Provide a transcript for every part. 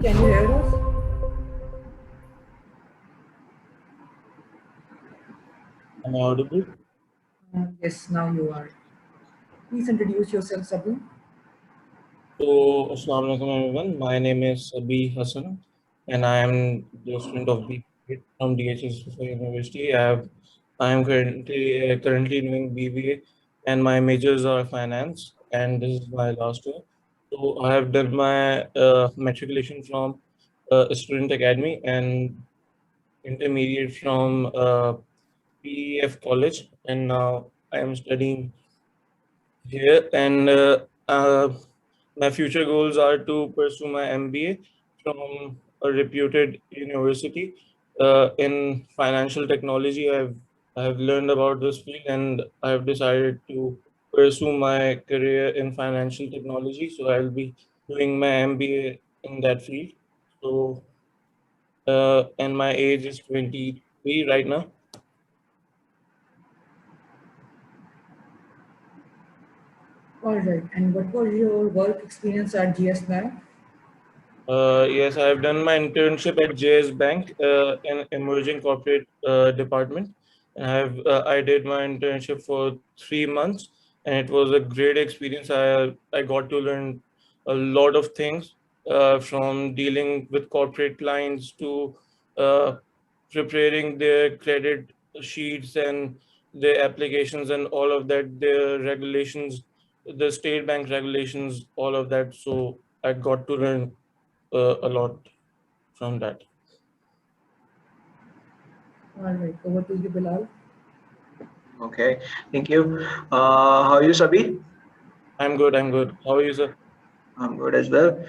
Can you hear us? Am I audible? Yes, now you are. Please introduce yourself, Sabu. So, Assalamu alaikum everyone. My name is Abi Hassan, and I am the student of BBA from DHS University. I am currently doing BBA, and my majors are finance, and this is my last year. So, I have done my matriculation from Student Academy and intermediate from PEF College, and now I am studying here. And my future goals are to pursue my MBA from a reputed university in financial technology. I have learned about this field, and I have decided to pursue my career in financial technology. So I'll be doing my MBA in that field. So and my age is 23 right now. All right. And what was your work experience at GS Bank? Yes, I have done my internship at JS Bank in emerging corporate department. I did my internship for 3 months, and it was a great experience. I got to learn a lot of things from dealing with corporate clients to uh, preparing their credit sheets and their applications and all of that, their regulations, the state bank regulations, all of that. So I got to learn a lot from that. All right. Over to you, Bilal. Okay, thank you. How are you, Sabi? I'm good. I'm good. How are you, sir? I'm good as well.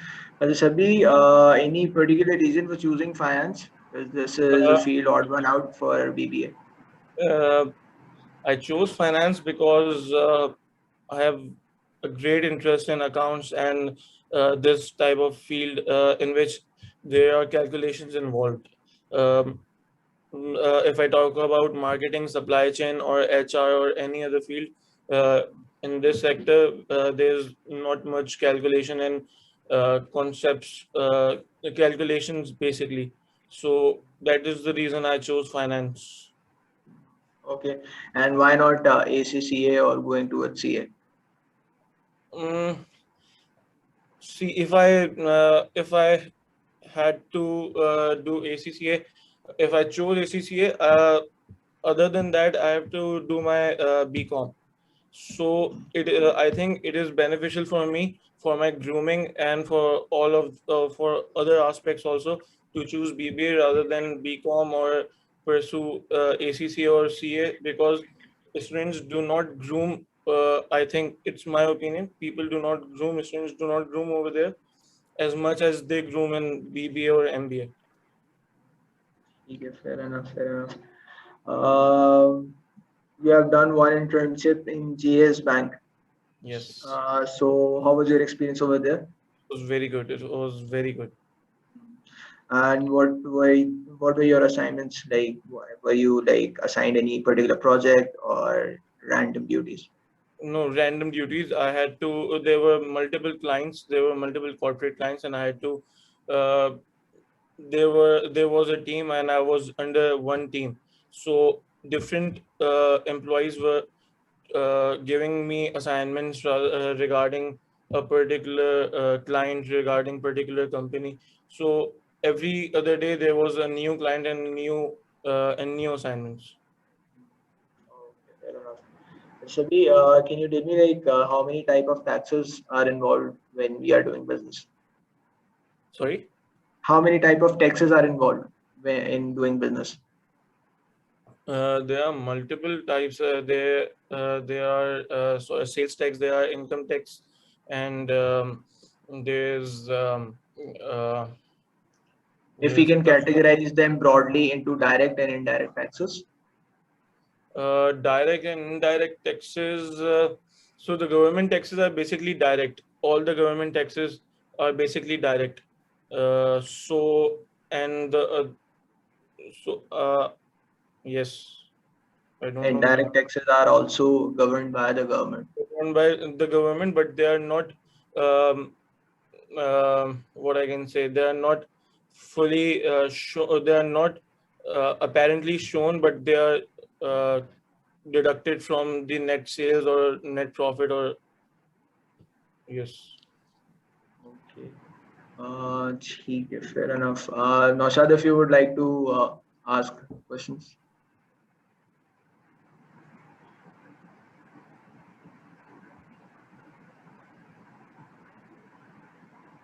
Sabi, any particular reason for choosing finance? Because this is a Uh, field odd one out for BBA. uh, I chose finance because I have a great interest in accounts and this type of field in which there are calculations involved. Um, if I talk about marketing, supply chain, or HR, or any other field, uh, in this sector, there's not much calculation and concepts, calculations basically. So that is the reason I chose finance. Okay, and why not ACCA or going towards CA? Mm, See, if I had to do ACCA, if I chose ACCA, other than that, I have to do my BCom. So I think it is beneficial for me for my grooming and for all of for other aspects also to choose BBA rather than BCom or pursue ACCA or CA because students do not groom. I think it's my opinion. People do not groom. Students do not groom over there as much as they groom in BBA or MBA. Okay, fair enough, fair enough. Um, you have done one internship in GS Bank. Yes, So how was your experience over there? it was very good. It was very good. And what were your assignments like? Were you like assigned any particular project or random duties? No random duties. I had to. There were multiple clients. There were multiple corporate clients, and I had to. Uh, there was a team, and I was under one team. So different employees were giving me assignments regarding a particular client, regarding particular company. So every other day there was a new client and new assignments. Okay, fair enough. Shabi, can you tell me like how many type of taxes are involved when we are doing business? Sorry. How many type of taxes are involved in doing business? There are multiple types. There are sales tax, there are income tax, and there's uh, If we there's can categorize them broadly into direct and indirect taxes. direct and indirect taxes. So the government taxes are basically direct. All the government taxes are basically direct. So and the so yes, I don't know the Indirect taxes are also governed by the government. governed by the government, but they are not um, what I can say, they are not fully they are not apparently shown, but they are deducted from the net sales or net profit, or yes. Okay. ठीक है, fair enough. Naushad, if you would like to ask questions.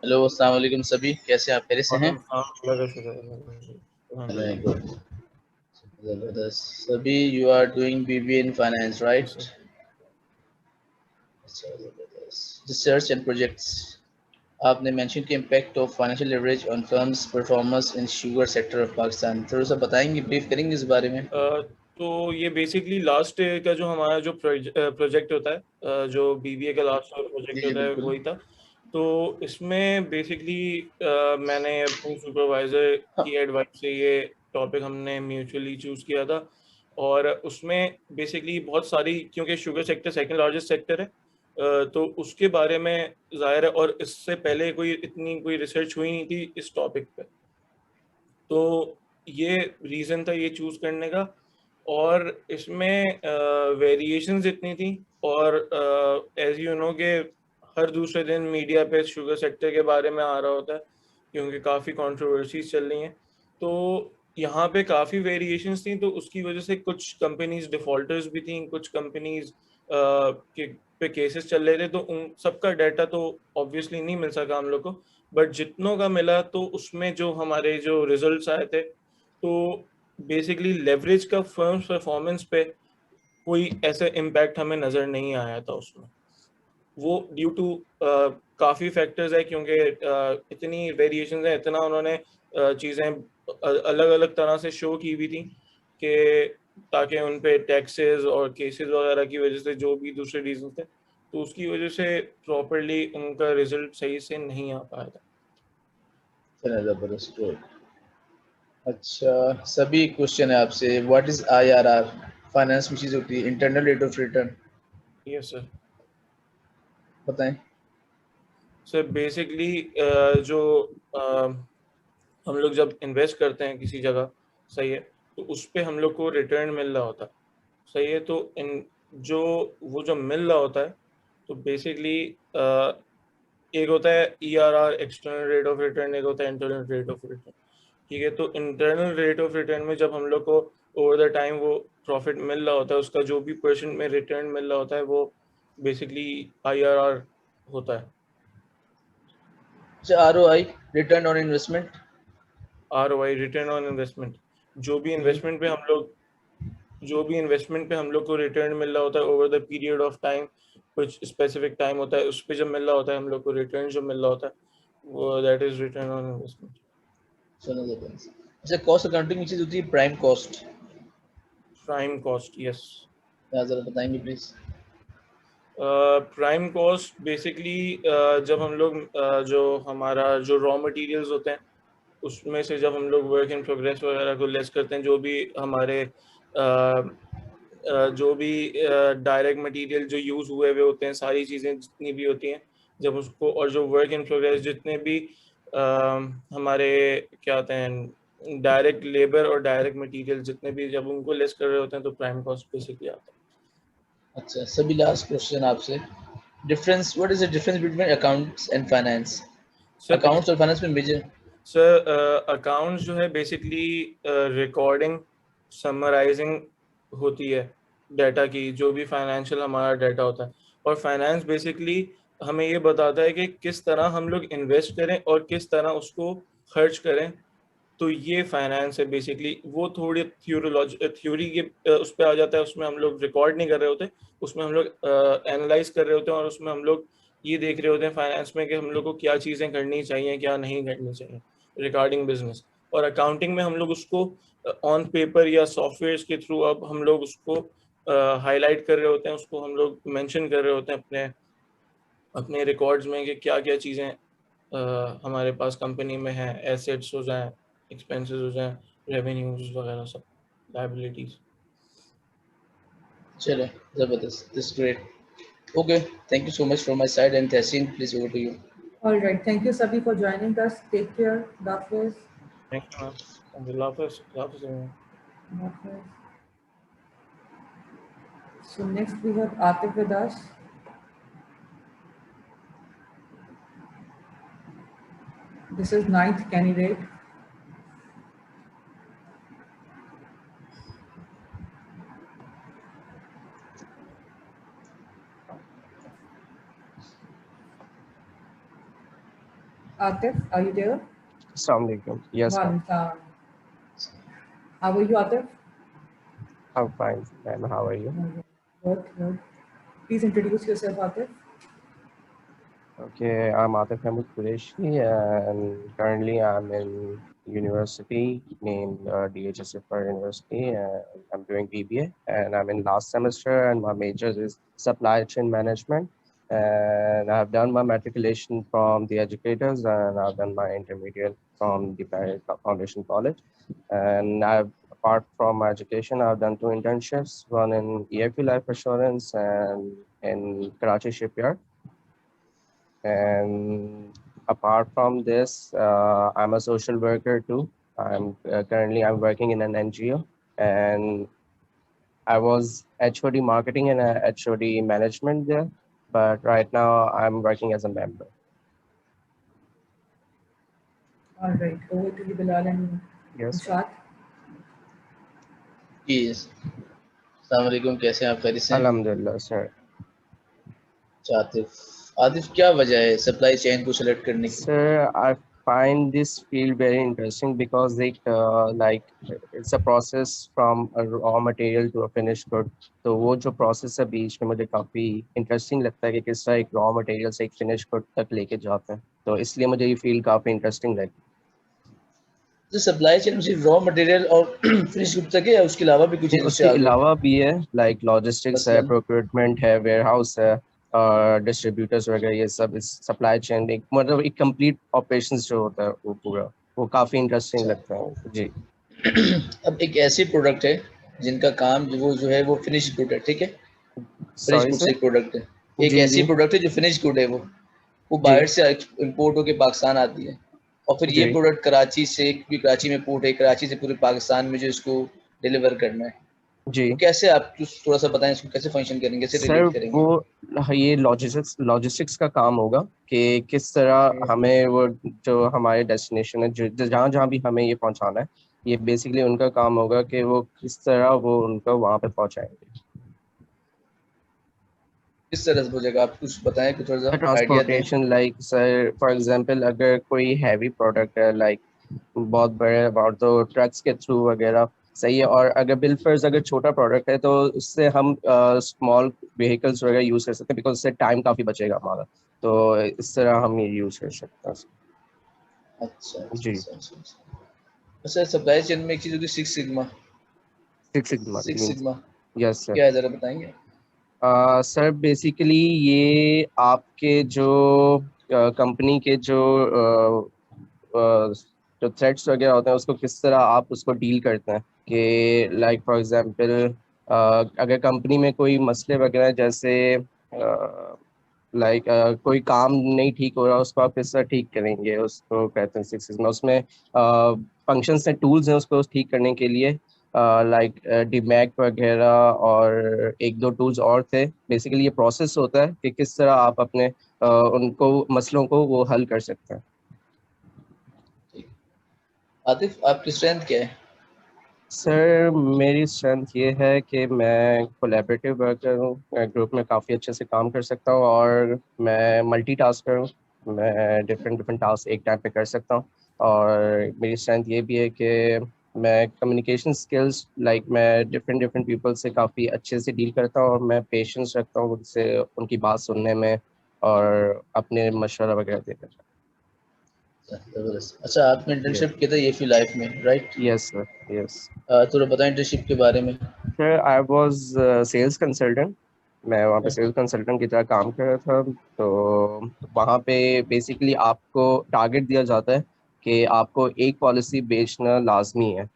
Hello, अस्सलाम वालेकुम सभी, कैसे आप? खैरियत से हैं? Alhamdulillah. गुड, जबरदस्त। सभी, you are doing BBA in finance, right? Yes, sir. अच्छा, जबरदस्त। रिसर्च एंड प्रोजेक्ट्स, आपने मेंशन कि impact of financial leverage on firms performance in sugar sector of Pakistan, थोड़ा सा बताएंगे, ब्रीफ करेंगे इस बारे में? तो ये बेसिकली लास्ट का जो हमारा जो प्रोजेक्ट होता है, जो बीबीए का लास्ट प्रोजेक्ट जी होता है, बिल्कुल। वही था। तो इसमें बेसिकली मैंने अपनी सुपरवाइजर की एडवाइस से ये टॉपिक हमने म्यूचुअली चूज किया था, और उसमें बेसिकली बहुत सारी, क्योंकि sugar sector second largest sector है, तो उसके बारे में जाहिर है, और इससे पहले कोई रिसर्च हुई नहीं थी इस टॉपिक पे, तो ये रीज़न था ये चूज़ करने का। और इसमें वेरिएशंस इतनी थी, और एज यू नो कि हर दूसरे दिन मीडिया पे शुगर सेक्टर के बारे में आ रहा होता है, क्योंकि काफ़ी कंट्रोवर्सीज चल रही हैं। तो यहाँ पे काफ़ी वेरिएशंस थी, तो उसकी वजह से कुछ कंपनीज डिफॉल्टर्स भी थी, कुछ कंपनीज के पे केसेस चल रहे थे, तो उन सबका डाटा तो ऑब्वियसली नहीं मिल सका हम लोग को, बट जितनों का मिला तो उसमें जो हमारे जो रिजल्ट्स आए थे, तो बेसिकली लेवरेज का फर्म्स परफॉर्मेंस पे कोई ऐसा इम्पैक्ट हमें नज़र नहीं आया था उसमें। वो ड्यू टू काफ़ी फैक्टर्स है, क्योंकि इतनी वेरिएशंस हैं, इतना उन्होंने चीज़ें अलग अलग तरह से शो की हुई थी कि ताकि उन पे टैक्सेस और केसेस वगैरह की वजह से जो भी दूसरे रीजन थे, तो उसकी वजह से प्रॉपरली उनका रिजल्ट सही से नहीं आ पाया था। चलिए, जबरदस्त, गुड। अच्छा, सभी क्वेश्चन है आपसे, व्हाट इज आईआरआर? फाइनेंस में चीज होती है internal rate of return, yes sir. बताएं। सर बेसिकली जो हम लोग जब इन्वेस्ट करते हैं किसी जगह, सही है, तो उस पे हम लोग को रिटर्न मिल रहा होता है, सही है। तो इन जो वो जो मिल रहा होता है, तो बेसिकली एक होता है ERR, external rate of return, एक होता है इंटरनल रेट ऑफ रिटर्न, ठीक है। तो इंटरनल रेट ऑफ रिटर्न में जब हम लोग को ओवर द टाइम वो प्रॉफिट मिल रहा होता है, उसका जो भी परसेंट में रिटर्न मिल रहा होता है, वो बेसिकली IRR होता है। अच्छा, ROI, return on investment? ROI, return on investment, जो भी इन्वेस्टमेंट पे हम लोग जो भी इन्वेस्टमेंट पे हम लोग को रिटर्न मिल रहा होता है over the period of time, कुछ स्पेसिफिक टाइम होता है, उस पे जब मिल रहा होता है हम लोग को रिटर्न जो मिल रहा होता है, वो that is return on investment. सुनो जबरदस्त। अच्छा, कॉस्ट अकाउंटिंग में चीज होती है prime cost, prime cost, yes. जरा बताएंगे प्लीज? प्राइम कॉस्ट बेसिकली जब हम लोग जो हमारा जो रॉ मटेरियल्स होते हैं, उसमें से जब हम लोग वर्क इन प्रोग्रेस वगैरह को लेस करते हैं, जो भी हमारे जो भी डायरेक्ट मटेरियल जो यूज़ हुए हुए होते हैं, सारी चीज़ें जितनी भी होती हैं, जब उसको, और जो वर्क इन प्रोग्रेस जितने भी हमारे क्या होते हैं, डायरेक्ट लेबर और डायरेक्ट मटेरियल जितने भी, जब उनको लेस कर रहे होते हैं, तो प्राइम कॉस्ट बेसिकली आता है। अच्छा, सभी लास्ट क्वेश्चन आपसे, difference, what is the difference between accounts and finance? Sir accounts और फाइनेंस में मेजर? सर अकाउंट्स जो है बेसिकली रिकॉर्डिंग, समराइजिंग होती है डाटा की, जो भी फाइनेंशियल हमारा डाटा होता है, और फाइनेंस बेसिकली हमें ये बताता है कि किस तरह हम लोग इन्वेस्ट करें और किस तरह उसको खर्च करें। तो ये फाइनेंस है बेसिकली, वो थोड़ी थ्योरी के उस पर आ जाता है, उसमें हम लोग रिकॉर्ड नहीं कर रहे होते, उसमें हम लोग एनालाइज कर रहे होते हैं, और उसमें हम लोग ये देख रहे होते हैं फाइनेंस में कि हम लोग को क्या चीज़ें करनी चाहिए, क्या नहीं करनी चाहिए रिगार्डिंग बिजनेस। और अकाउंटिंग में हम लोग उसको ऑन पेपर या सॉफ्टवेयर के थ्रू अब हम लोग उसको हाईलाइट कर रहे होते हैं, उसको हम लोग मेंशन कर रहे होते हैं अपने अपने रिकॉर्ड्स में कि क्या क्या चीज़ें हमारे पास कंपनी में है, एसेट्स हो जाएं, एक्सपेंसेस हो जाएं, रेवेन्यूज वगैरह सब, लायबिलिटीज। चलो, जबरदस्त, this great. Okay, thank you so much from my side, and Tehseen, please over to you. All right. Thank you, Sabi, for joining us. Take care. Dafis. Thank you, ma'am. Allah Hafiz, ma'am. Dafis. So next we have Atif with us. This is ninth candidate. Atif, are you there? Assalamu alaikum. Yes, ma'am. Walaikum. How are you, Atif? I'm fine, ma'am. How are you? Good, good. Please introduce yourself, Atif. Okay, I'm Atif Hamid Qureshi, and currently I'm in university named DHSFR University, and I'm doing BBA, and I'm in last semester, and my major is supply chain management. And I've done my matriculation from the educators, and I've done my intermediate from the Parent Foundation College. And apart from my education, I've done 2 internships, one in EIP Life Assurance and in Karachi Shipyard. And apart from this, I'm a social worker too. I'm working in an NGO, and I was HOD marketing and HOD management there, but right now I'm working as a member. All right. Over to you, Bilal and Yes. Nishad. Yes. अस्सलाम वालेकुम, कैसे हैं आप? खैरियत से हैं? Alhamdulillah, sir. Atif, क्या वजह है सप्लाई चेन को सेलेक्ट करने की? Sir, I find this field very interesting because it's a process from a raw material to a finished good. तो वो जो process है बीच में मुझे काफी interesting लगता है कि किस तरह एक raw material से एक finished good तक लेके जाते हैं. तो इसलिए मुझे ये field काफी interesting लगी. जो सप्लाई चेन में सिर्फ रॉ मटेरियल और फिनिश गुड तक है या उसके अलावा भी कुछ है? उसके अलावा भी है, like logistics है, मसलन? procurement है, warehouse है, डिस्ट्रीब्यूटर्स वगैरह, ये सब इस सप्लाई चेन एक मतलब एक कंप्लीट ऑपरेशंस जो होता है वो पूरा, वो काफी इंटरेस्टिंग लगता है जी. अब एक ऐसी प्रोडक्ट है जिनका काम जो है वो फिनिश गुड है, ठीक है? Finish sorry good sir. से प्रोडक्ट है, एक जी ऐसी जी प्रोडक्ट है जो फिनिश गुड है, वो जी बाहर से इंपोर्ट होके पाकिस्तान आती है, और फिर ये जी प्रोडक्ट कराची से, क्योंकि कराची में पोर्ट है, कराची से पूरे पाकिस्तान में जो इसको डिलीवर करना है, जी. तो कैसे आप थोड़ा सा बताएं इसको कैसे फंक्शन करेंगे, कैसे सर रिलेट करेंगे? वो ये लॉजिस्टिक्स का काम होगा कि किस तरह हमें वो जो हमारे डेस्टिनेशन है, जो जहाँ जहाँ भी हमें ये पहुँचाना है, ये बेसिकली उनका काम होगा कि वो किस तरह वो उनको वहाँ पे पहुँचाएंगे. किस तरह से हो जाएगा, आप कुछ बताएं, कुछ थोड़ा सा आइडिया दें. Transportation, like sir for example अगर कोई हैवी प्रोडक्ट है, लाइक बहुत बड़े अबाउट, तो ट्रक्स के थ्रू वगैरह सही है. और अगर बिलफर्स अगर छोटा प्रोडक्ट है तो उससे हम स्मॉल व्हीकल्स वगैरह यूज कर सकते हैं, बिकॉज उससे टाइम काफी बचेगा हमारा. तो इस तरह हम ये यूज कर सकते हैं. अच्छा जी. अच्छा, सप्लाई चेन में एक चीज होती है सिक्स सिग्मा. Six sigma. क्या यस सर. है, जरा बताएंगे? सर बेसिकली ये आपके जो कंपनी के जो थ्रेट्स वगैरह होते हैं उसको किस तरह आप उसको डील करते हैं, कि लाइक फॉर एग्जांपल अगर कंपनी में कोई मसले वगैरह, जैसे कोई काम नहीं ठीक हो रहा, उसको आप किस तरह ठीक करेंगे, उसको कहते हैं सिक्स सिग्मा. उसमें फंक्शंस हैं, टूल्स हैं उसको ठीक करने के लिए, लाइक डीमैक वगैरह और एक दो टूल्स और थे. बेसिकली ये प्रोसेस होता है कि किस तरह आप अपने उनको मसलों को वो हल कर सकते हैं. आतिफ, आपकी स्ट्रेंथ क्या है? सर मेरी स्ट्रेंथ ये है कि मैं कोलैबोरेटिव वर्कर हूँ, मैं ग्रुप में काफ़ी अच्छे से काम कर सकता हूँ, और मैं मल्टीटास्कर हूँ. मैं डिफरेंट टास्क एक टाइम पे कर सकता हूँ. और मेरी स्ट्रेंथ ये भी है कि मैं कम्युनिकेशन स्किल्स, लाइक मैं डिफरेंट पीपल से काफ़ी अच्छे से डील करता हूँ, और मैं पेशेंस रखता हूँ उनसे, उनकी बात सुनने में और अपने मशवरा वगैरह देने में. जबरदस्त. अच्छा, आपने इंटर्नशिप किया था ये फी लाइफ में, राइट? Yes sir. यस थोड़ा बताएं इंटर्नशिप के बारे में. Sir. I was sales consultant. मैं वहाँ पे सेल्स कंसल्टेंट की तरह काम कर रहा था. तो वहाँ पे बेसिकली आपको टारगेट दिया जाता है कि आपको एक पॉलिसी बेचना लाजमी है,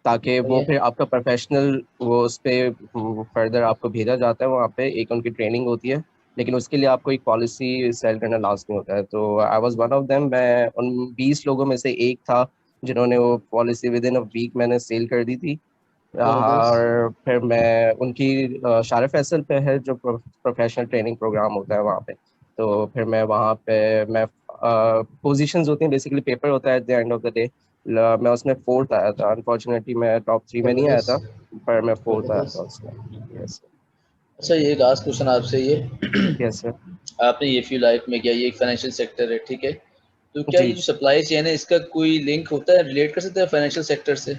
ताकि वो फिर आपका प्रोफेशनल वो उस पर फर्दर आपको भेजा जाता है. वहाँ पे एक उनकी ट्रेनिंग होती है, लेकिन उसके लिए आपको एक पॉलिसी सेल करना लाजमी होता है। तो I was one of them, मैं उन 20 लोगों में से एक था जिन्होंने वो policy within a week मैंने सेल कर दी थी। जबरदस्त। और फिर मैं उनकी शार फैसल पे है जो प्रोफेशनल ट्रेनिंग प्रोग्राम होता है वहाँ पे, तो फिर मैं वहाँ पे मैं पोजीशंस होती हैं, बेसिकली पेपर होता है at the end of the day. मैं उसमें फोर्थ आया था, अनफॉर्चुनेटली मैं टॉप 3 में नहीं आया था, जबरदस्त। पर मैं फोर्थ आया था जबरदस्त। उसमें। यस अच्छा, ये लास्ट क्वेश्चन आपसे ये यस सर। आपने ये फील्ड लाइफ में किया, ये एक फाइनेंशियल सेक्टर है, ठीक है, तो क्या ये जी जो सप्लाई चेन है इसका कोई लिंक होता है, रिलेट कर सकते हैं फाइनेंशियल सेक्टर से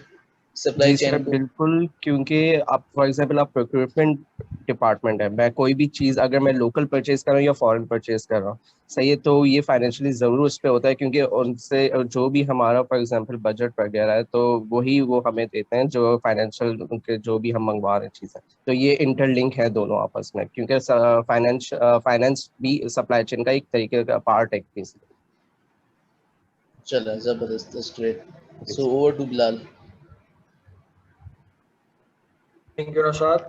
सप्लाई जी चेन सर, को? बिल्कुल, क्योंकि आप फॉर एग्जांपल आप रिक्रूटमेंट डिपार्टमेंट है, मैं कोई भी चीज़ अगर मैं लोकल परचेज कर रहा हूँ या फॉरेन परचेज कर रहा हूँ, सही है, तो ये फाइनेंशियली ज़रूर उस पर होता है, क्योंकि उनसे जो भी हमारा फॉर एग्जांपल बजट वगैरह है, तो वही वो हमें देते हैं जो फाइनेंशियल उनके जो भी हम मंगवा रहे हैं चीज़ें। तो ये इंटरलिंक है दोनों आपस में, क्योंकि फाइनेंस भी सप्लाई चेन का एक तरीके का पार्ट है basically। चलो जबरदस्त, that's great. So over to Bilal. Thank you Naushad.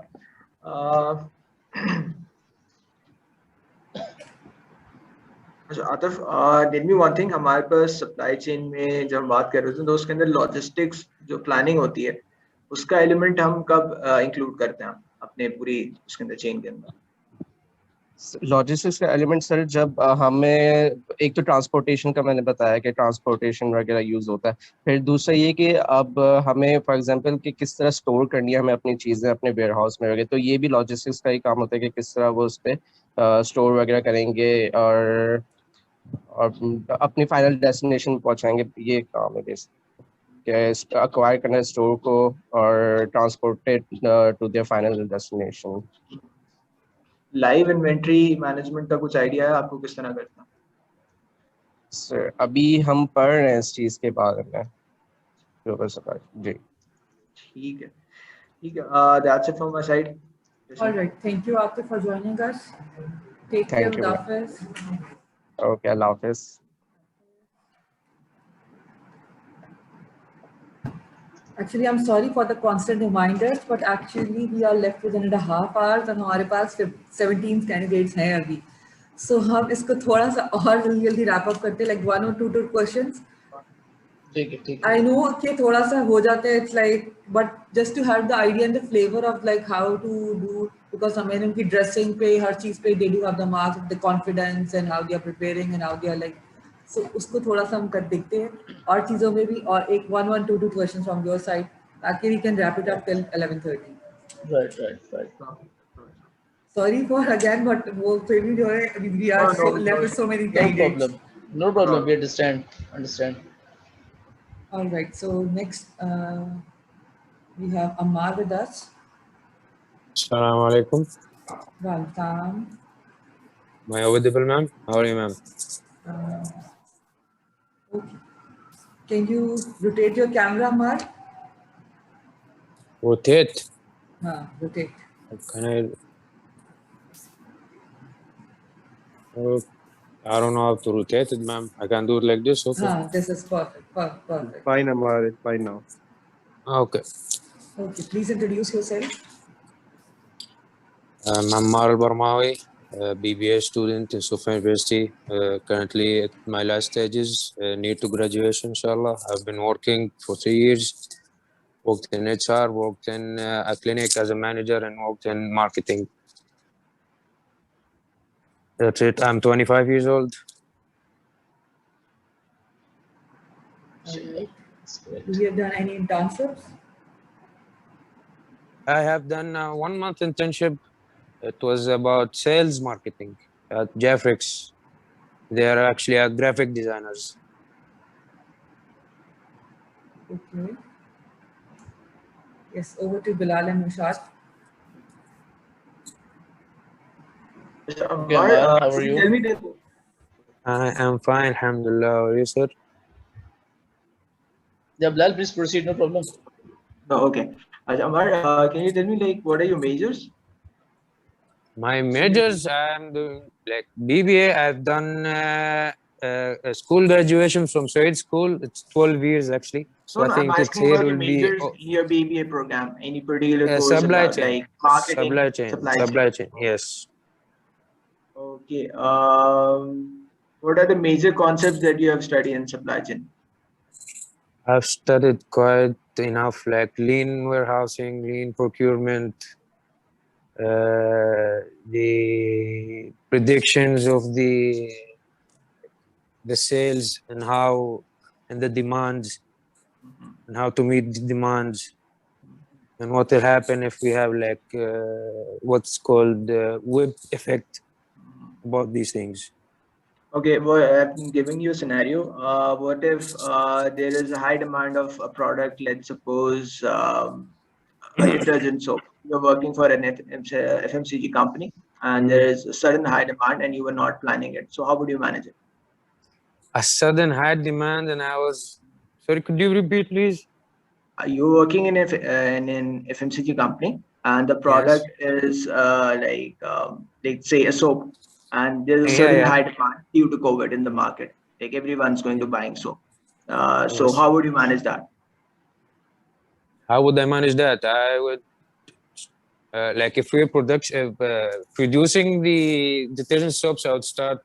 अच्छा Atif, tell me one thing, हमारे पास सप्लाई चेन में जब हम बात कर रहे थे तो उसके अंदर लॉजिस्टिक्स जो प्लानिंग होती है उसका एलिमेंट हम कब इंक्लूड करते हैं अपने पूरी उसके अंदर चेन के अंदर? लॉजिस्टिक्स का एलिमेंट सर, जब हमें एक तो ट्रांसपोर्टेशन का मैंने बताया कि ट्रांसपोर्टेशन वगैरह यूज होता है, फिर दूसरा ये कि अब हमें फॉर एग्जांपल कि किस तरह स्टोर करनी है हमें अपनी चीज़ें अपने वेयर हाउस में वगैरह, तो ये भी लॉजिस्टिक्स का ही काम होता है कि किस तरह वो उस पर स्टोर वगैरह करेंगे और अपनी फाइनल डेस्टिनेशन पहुंचाएंगे, ये काम है बेसिक अक्वायर करना स्टोर को और transported to their final destination. Live inventory management का कुछ आइडिया है आपको किस तरह करना? सर अभी हम पढ़ रहे हैं इस चीज़ के बारे में, जो बस जी। ठीक है, ठीक है, that's it from my side. All right. Thank you, Atif, for joining us. Take care. Thank you ma'am. Hafiz. Okay, अल्लाह हाफिज़। Actually, I'm sorry for the constant reminders, but actually we are left with 1.5 hours and हमारे पास 17 candidates हैं अभी. So हम इसको थोड़ा सा और जल्दी wrap up करते हैं, like 1 or 2 questions. ठीक है, ठीक है। I know कि थोड़ा सा हो जाता है, it's like, but just to have the idea and the flavor of like how to do, because हमें उनकी dressing पे हर चीज़ पे they do have the mark, the confidence and how they are preparing and how they are like, so उसको थोड़ा सा हम कर देखते हैं और चीज़ों में भी, और एक 1 1 2 2 questions from your side ताकि we can wrap it up till 11:30. Right right right. Sorry for again, but वो फिर भी जो है we are so left with so many no candidates. Problem, no problem, we understand. All right, so next we have Ammar with us. Assalamu alaikum. Welcome. Am I audible, ma'am? How are you, ma'am? Okay. Can you rotate your camera, Ammar? Rotate. Rotate. Can I? I don't know how to rotate it, ma'am. I can do it like this, okay? This is perfect. Perfect. Fine, Amar. It's fine now. Okay. Okay, please introduce yourself. I'm Ammar al-Barmawi, BBA student in Sufa University. Currently at my last stages, near to graduation, inshallah. I've been working for 3 years. Worked in HR, worked in a clinic as a manager, and worked in marketing. That's it. I'm 25 years old. Do you have done any internships? I have done a 1 month internship. It was about sales marketing at Jeffrix. They are actually graphic designers. Okay. Yes, over to Bilal and Nushad. Okay, Ammar, how are you? Tell me that. I am fine, alhamdulillah. How are you, sir? Yeah, Bilal, please proceed, no problem. No, okay. Ammar, can you tell me like what are your majors? My majors, I am doing like BBA. I've done a school graduation from Said School. It's 12 years actually. So No, I I'm think it's asking here about your will be majors in your BBA program. Any particular course supply about chain. like marketing, Supply chain. Yes. Okay. What are the major concepts that you have studied in supply chain? I've studied quite enough, like lean warehousing, lean procurement, the predictions of the sales and how and the demands and how to meet the demands and what will happen if we have like what's called whip effect about these things. Okay, well, I'm giving you a scenario. What if there is a high demand of a product, let's suppose a detergent soap. You're working for an FMCG company and there is a sudden high demand and you were not planning it. So how would you manage it? A sudden high demand, and I was sorry. Could you repeat, please? You're working in an FMCG company and the Yes. product is like say a soap and there's a Yeah, sudden yeah. high demand due to COVID in the market. Like everyone's going to buying soap. So Yes. how would you manage that? How would I manage that? I would like if we're producing the detergent soaps, I would start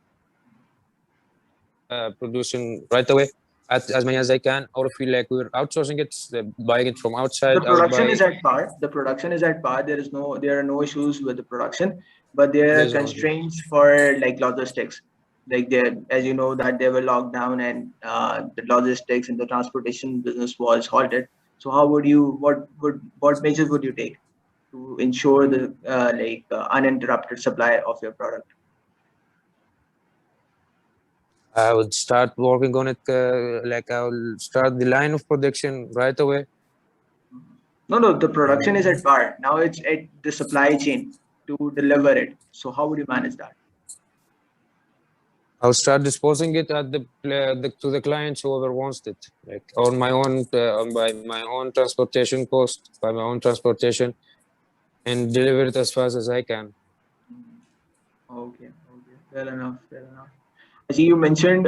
producing right away as many as I can. Or if we like we're outsourcing it, buying it from The outside, I would production buy. is at par. The production is at par. There are no issues with the production, but there are There's no issue. constraints for like logistics. Like there, as you know, that they were locked down and the logistics and the transportation business was halted. So how would you, what measures would you take to ensure the uninterrupted supply of your product? I would start working on it. Like I will start the line of production right away. No, the production is at par. Now it's at the supply chain to deliver it. So how would you manage that? I'll start disposing it at to the clients whoever wants it, like on my own by my own transportation cost, by my own transportation, and deliver it as fast as I can. Okay, fair enough, fair enough. I see you mentioned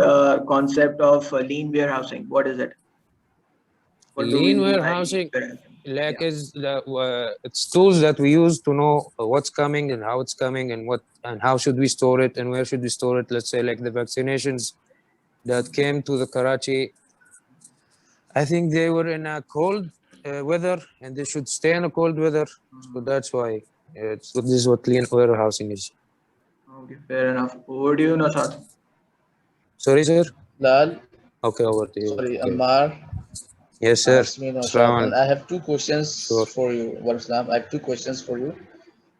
concept of lean warehousing. What is it? What do we Lean mean by lean warehousing, warehousing? like Yeah. is the it's tools that we use to know what's coming and how it's coming and what and how should we store it and where should we store it. Let's say like the vaccinations that came to the Karachi, I think they were in a cold weather and they should stay in a cold weather. So that's why this is what lean warehousing is. Okay, fair enough. Over to you, Nashat. Sorry, sir. Lal, Okay, over to you. sorry, Okay. Ammar. Yes, sir. It's me, Naushad, Salaam and I have two questions Sure. for you. Wa Islam, I have two questions for you.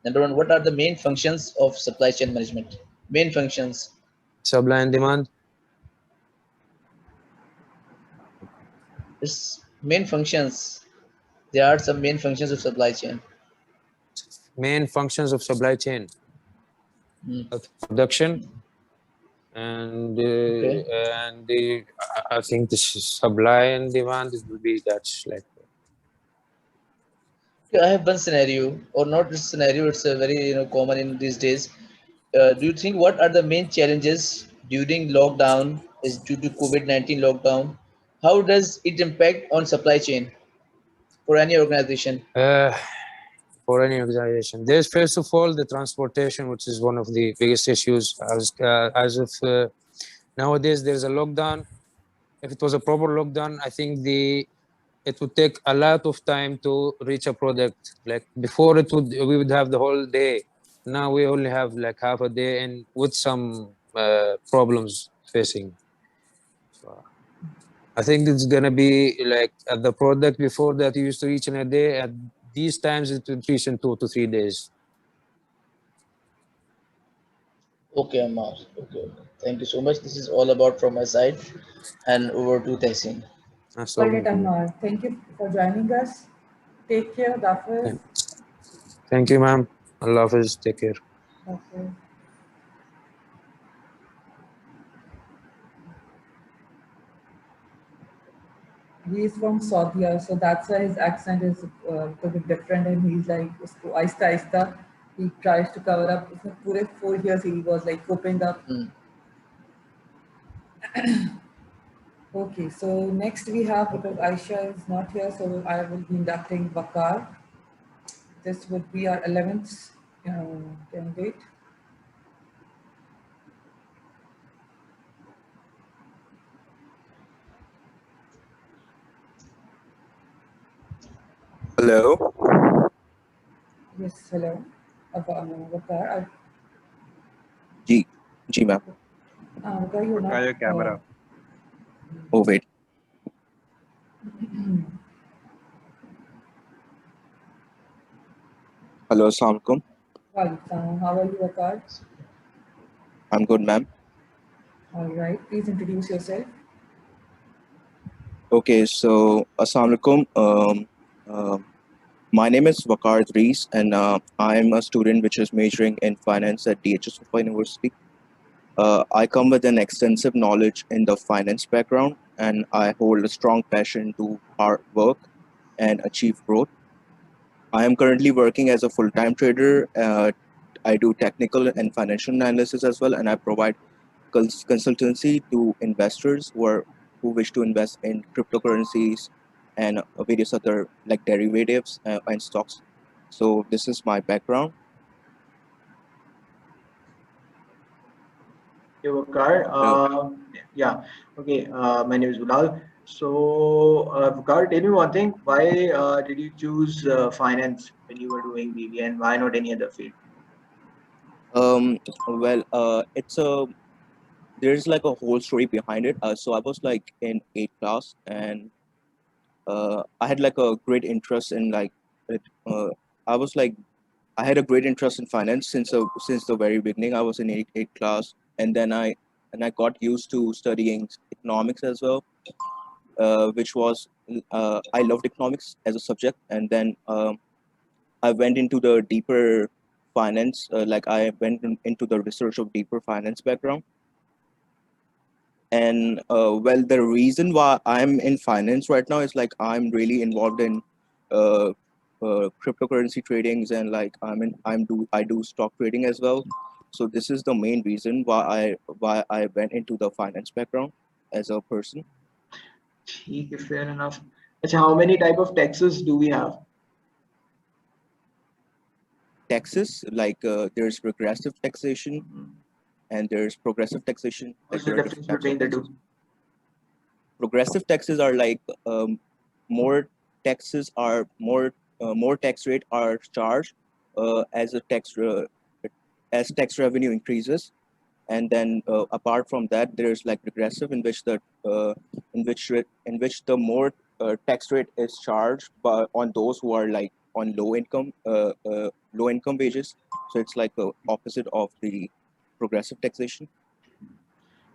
Number one, what are the main functions of supply chain management? Main functions. Supply and demand. It's main functions. There are some main functions of supply chain. Main functions of supply chain. Production and Okay. I think the supply and demand will be that's like. Okay, I have one scenario, or not this scenario. It's a very common in these days. Do you think what are the main challenges during lockdown is due to COVID-19 lockdown? How does it impact on supply chain for any organization? For any organization, there's first of all the transportation, which is one of the biggest issues. As of nowadays, there's a lockdown. If it was a proper lockdown, I think it would take a lot of time to reach a product. Like before, we would have the whole day. Now we only have like half a day, and with some problems facing. So I think it's gonna be like at the product before that you used to reach in a day. At these times, it will reach in 2 to 3 days. Okay, Ammar. Okay. Thank you so much. This is all about from my side. And over to Tehseen. That's All all. right, Anwar. Thank you for joining us. Take care, Dafis. Thank you, ma'am. Allah Hafiz. Take care. Okay. He's from Saudi, so that's why his accent is a bit different, and he's like, usko aista aista, he tries to cover up. Usme pure 4 years he was like coping up. Okay, so next we have, because Aisha is not here, so I will be inducting Bakar. This would be our 11th candidate. Hello. Yes, hello. Vakar, G. G ma'am. Vakar, you're not. your camera. Oh wait. Hello, Assalamualaikum. How are you, Vakar? I'm good, ma'am. All right. Please introduce yourself. Okay, so Assalamualaikum. My name is Vakar Rees, and I'm a student which is majoring in finance at DHS University. I come with an extensive knowledge in the finance background, and I hold a strong passion to hard work and achieve growth. I am currently working as a full-time trader. I do technical and financial analysis as well, and I provide consultancy to investors who wish to invest in cryptocurrencies and various other like derivatives and stocks. So this is my background. Okay, Vakar. Yeah. Okay. My name is Bilal. So, Vakar, tell me one thing. Why did you choose finance when you were doing BBA, and why not any other field? It's a there's like a whole story behind it. So I was like in eighth class, and I had like a great interest in like it. I was like I had a great interest in finance since the very beginning. I was in eighth class, and then I got used to studying economics as well, which was I loved economics as a subject, and then I went into the deeper finance. Like I went into the research of deeper finance background, and the reason why I'm in finance right now is like I'm really involved in uh, cryptocurrency tradings, and like I do stock trading as well. So this is the main reason why I went into the finance background as a person. Okay, fair enough. Achha, how many type of taxes do we have? Taxes, like there's regressive taxation and there's progressive taxation. Like What's the there are different difference types of between the taxes. two? Progressive taxes are like more taxes are more tax rate are charged as a as tax revenue increases, and then apart from that there's like regressive in which in which the more tax rate is charged but on those who are like on low income wages. So it's like the opposite of the progressive taxation.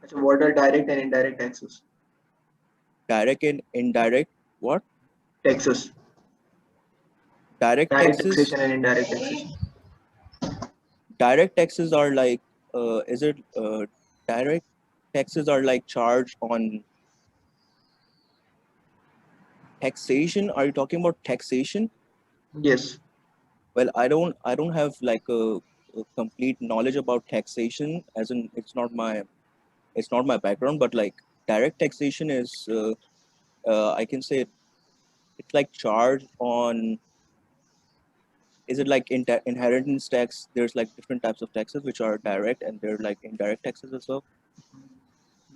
Achha, what are direct and indirect taxes? Direct and indirect, what? Taxes. Direct Direct taxes. taxation and indirect taxation. Direct taxes are like is it direct taxes are like charged on taxation. Are you talking about taxation? Yes. Well, I don't have like a complete knowledge about taxation, as in it's not my background. But like direct taxation is I can say it's like charged on, is it like inheritance tax? There's like different types of taxes which are direct, and they're like indirect taxes as well.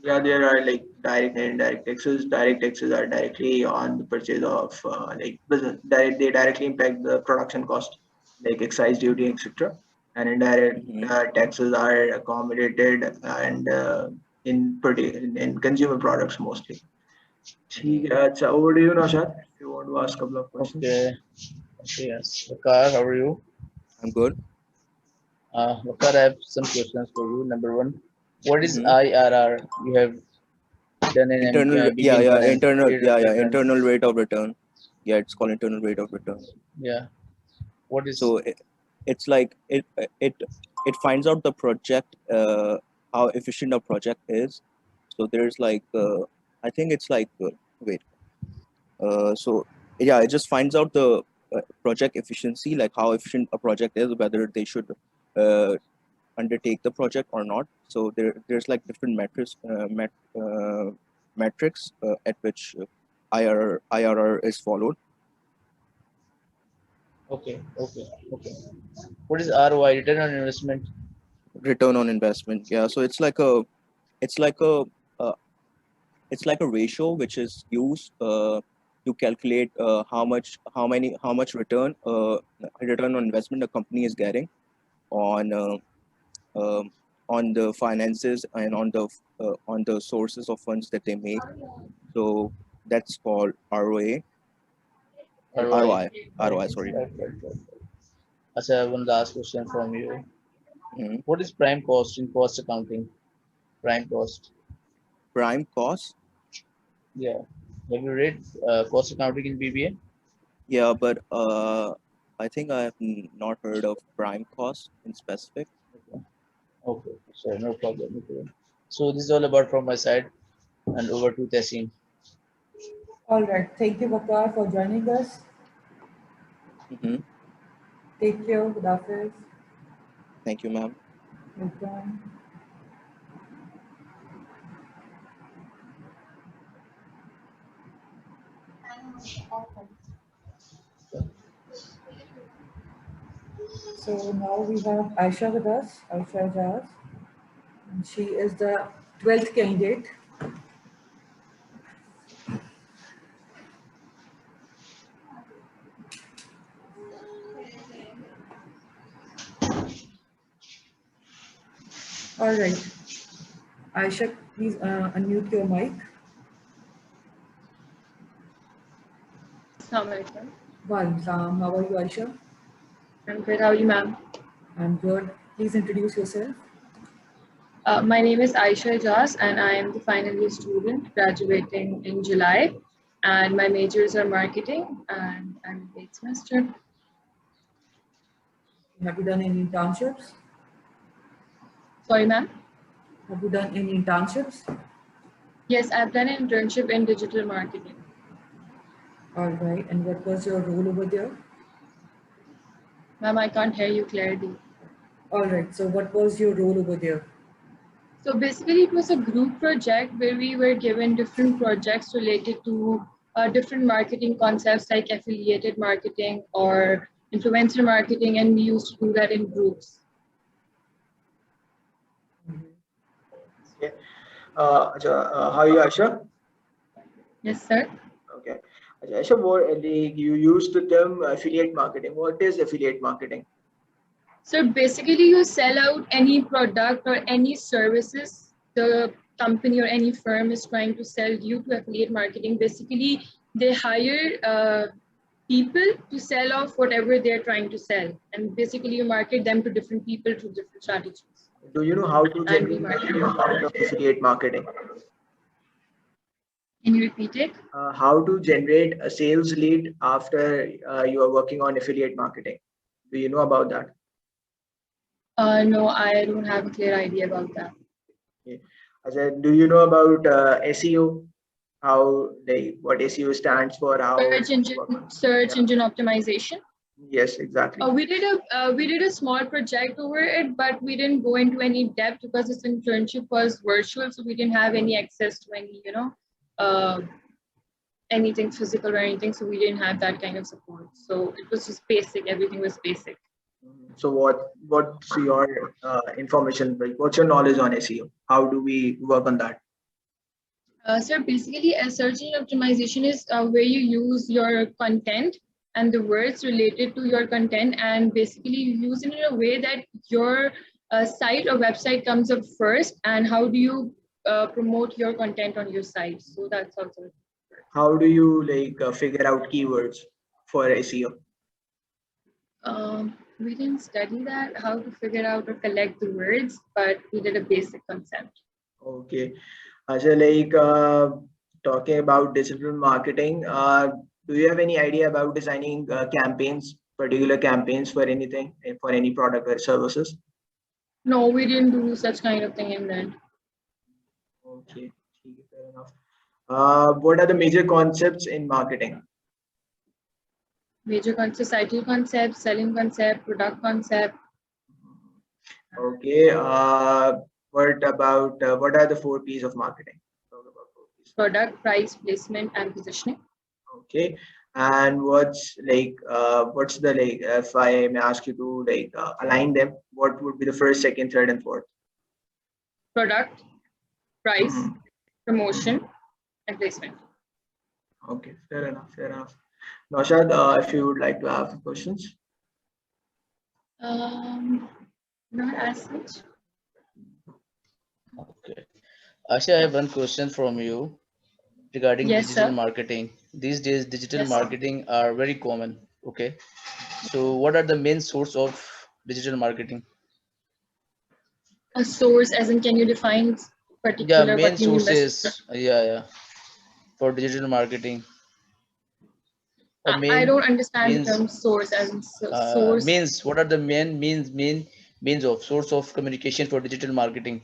Yeah, there are like direct and indirect taxes. Direct taxes are directly on the purchase of like business. They directly impact the production cost, like excise duty, etc. And indirect Hmm. taxes are accommodated and in consumer products mostly. Hmm. ठीक है, अच्छा, over to you, Naushad, if you want to ask a couple of questions. Okay. Okay. Yes. Vakar, how are you? I'm good. Vakar, I have some questions for you. Number one, what is Hmm. IRR? You have done an BB in finance. Rate of return. Internal rate of return. Yeah, it's called internal rate of return. Yeah. What is So it's like it finds out the project, how efficient a project is. So there's like I think it's like wait so yeah, it just finds out the project efficiency, like how efficient a project is, whether they should uh, undertake the project or not. So there's like different metrics at which IRR is followed. okay? Okay. Okay. What is ROI? Return on investment. Return on investment, yeah. So it's like a uh, it's like a ratio which is used you calculate how much return on investment a company is getting on the finances and on the sources of funds that they make. So that's called ROA. ROI. ROI, sorry. I have one last question from you. Mhm. What is prime cost in cost accounting? Prime cost. Prime cost. Yeah. Have you read cost accounting in BBA? Yeah, but I think I have not heard of prime cost in specific. Okay, sure, no problem. No problem. So this is all about from my side, and over to Tehseen. All right. Thank you, Bakar, for joining us. Mm-hmm. Take care. Good afternoon. Thank you, ma'am. Welcome. So now we have Aisha with us, Aisha Azhar. And she is the 12th candidate. All right. Aisha, please unmute your mic. Assalamualaikum. Waalaikum. How are you, Aisha? I'm good. How are you, ma'am? I'm good. Please introduce yourself. My name is Aisha Jas, and I am the final year student graduating in July. And my majors are marketing, and I'm in 8th semester. Have you done any internships? Sorry, ma'am? Have you done any internships? Yes, I've done an internship in digital marketing. All right. And what was your role over there? Ma'am, I can't hear you clearly. All right. So what was your role over there? So basically, it was a group project where we were given different projects related to different marketing concepts like affiliated marketing or influencer marketing, and we used to do that in groups. Okay. How are you, Aisha? Yes, sir. Okay. Aisha, you used the term affiliate marketing. What is affiliate marketing? So basically, you sell out any product or any services the company or any firm is trying to sell due to affiliate marketing. Basically, they hire people to sell off whatever they're trying to sell. And basically, you market them to different people through different strategies. Do you know how to And generate remarketing. out of affiliate marketing? Can you repeat it? How to generate a sales lead after you are working on affiliate marketing? Do you know about that? No, I don't have a clear idea about that. Okay. Do you know about SEO? How what SEO stands for? Search engine optimization. Yes, exactly. We did a small project over it, but we didn't go into any depth because this internship was virtual, so we didn't have any access to any anything physical or anything, so we didn't have that kind of support. So it was just basic. Everything was basic. So what's your information? Like, what's your knowledge on SEO? How do we work on that? Sir, basically, a search engine optimization is where you use your content and the words related to your content, and basically you use it in a way that your site or website comes up first, and how do you promote your content on your site. So that's also. How do you figure out keywords for SEO? We didn't study that, how to figure out or collect the words, but we did a basic concept. Okay. So talking about digital marketing, do you have any idea about designing campaigns, particular campaigns for anything, for any product or services? No, we didn't do such kind of thing in that. Okay, fair enough. What are the major concepts in marketing? Major concepts, societal concept, selling concept, product concept. Okay. What are the 4 P's of marketing? Talk about 4 P's. Product, price, placement, and positioning. Okay. And what's the if I may ask you to align them, what would be the first, second, third, and fourth? Product, price, promotion, and placement. Okay, fair enough, fair enough. Naushad, if you would like to have questions. Not as such. Okay. Asha, I have one question from you regarding Yes, digital sir. marketing. These days, digital Yes, sir. marketing are very common. Okay. So, what are the main source of digital marketing? A source, as in, can you define Yeah, particular main what you mean by source? sources. Yeah, for digital marketing. Or I main don't understand the means term source as in source. means what are the main means of source of communication for digital marketing?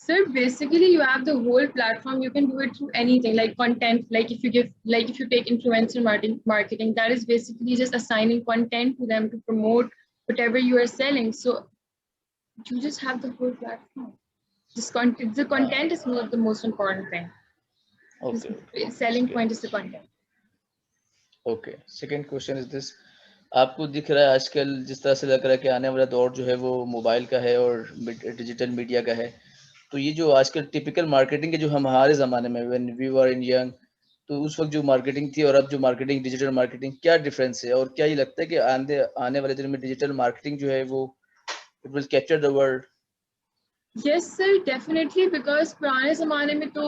So basically, you have the whole platform. You can do it through anything, like content. Like if you take influencer marketing, that is basically just assigning content to them to promote whatever you are selling. So you just have the whole platform. The content is not the most important thing. Okay, The selling point is the content. Okay second question is this आपको दिख रहा है आजकल जिस तरह से लग रहा है कि आने वाला दौर जो है वो मोबाइल का है और डिजिटल मीडिया का है तो ये जो आजकल टिपिकल मार्केटिंग के जो हम हमारे ज़माने में when we were in young तो उस वक्त जो मार्केटिंग थी और अब जो मार्केटिंग डिजिटल मार्केटिंग क्या डिफरेंस है और क्या ये लगता है कि आने वाले दिनों में डिजिटल मार्केटिंग जो है वो it will capture the world Yes, sir, definitely. Because पुराने ज़माने में तो